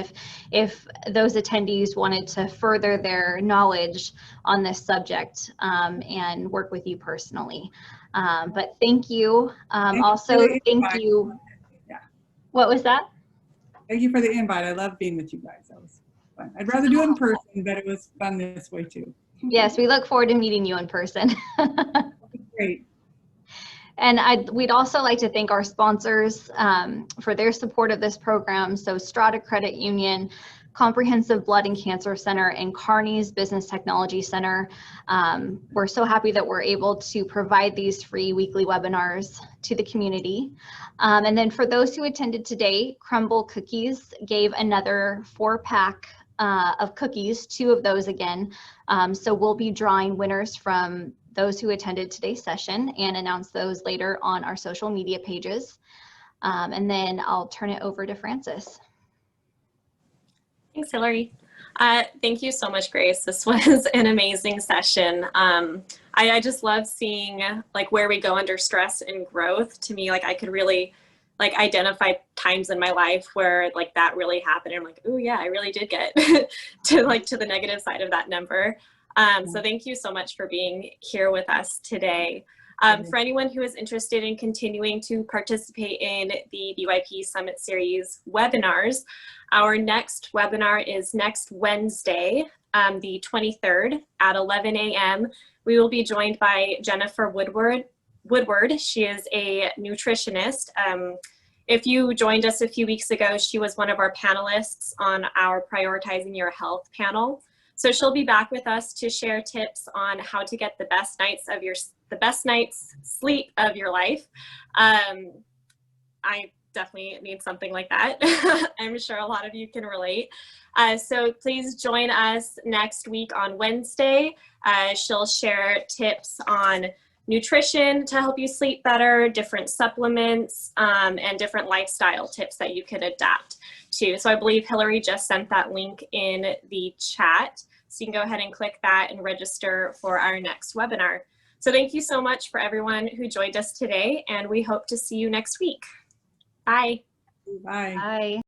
if those attendees wanted to further their knowledge on this subject and work with you personally. But thank you. Also, thank you. Yeah. What was that? Thank you for the invite. I love being with you guys. That was fun. I'd rather do it in person, but it was fun this way too. Yes, we look forward to meeting you in person. Great. And we'd also like to thank our sponsors for their support of this program. So Strata Credit Union, Comprehensive Blood and Cancer Center, and Kearney's Business Technology Center. We're so happy that we're able to provide these free weekly webinars to the community. And then for those who attended today, Crumble Cookies gave another 4-pack of cookies, 2 of those again. So we'll be drawing winners from those who attended today's session and announce those later on our social media pages. And then I'll turn it over to Frances. Thanks, Hillary. Thank you so much, Grace. This was an amazing session. I just love seeing like where we go under stress and growth. To me, like I could really like identify times in my life where like that really happened. And I'm like, oh yeah, I really did get to the negative side of that number. So thank you so much for being here with us today. For anyone who is interested in continuing to participate in the BYP Summit Series webinars, our next webinar is next Wednesday, the 23rd at 11 a.m. We will be joined by Jennifer Woodward. She is a nutritionist. If you joined us a few weeks ago, she was one of our panelists on our Prioritizing Your Health panel. So she'll be back with us to share tips on how to get the best night's sleep of your life. I definitely need something like that. I'm sure a lot of you can relate. So please join us next week on Wednesday. She'll share tips on nutrition to help you sleep better, different supplements, and different lifestyle tips that you could adapt to. So I believe Hillary just sent that link in the chat. So you can go ahead and click that and register for our next webinar. So thank you so much for everyone who joined us today, and we hope to see you next week. Bye. Bye. Bye.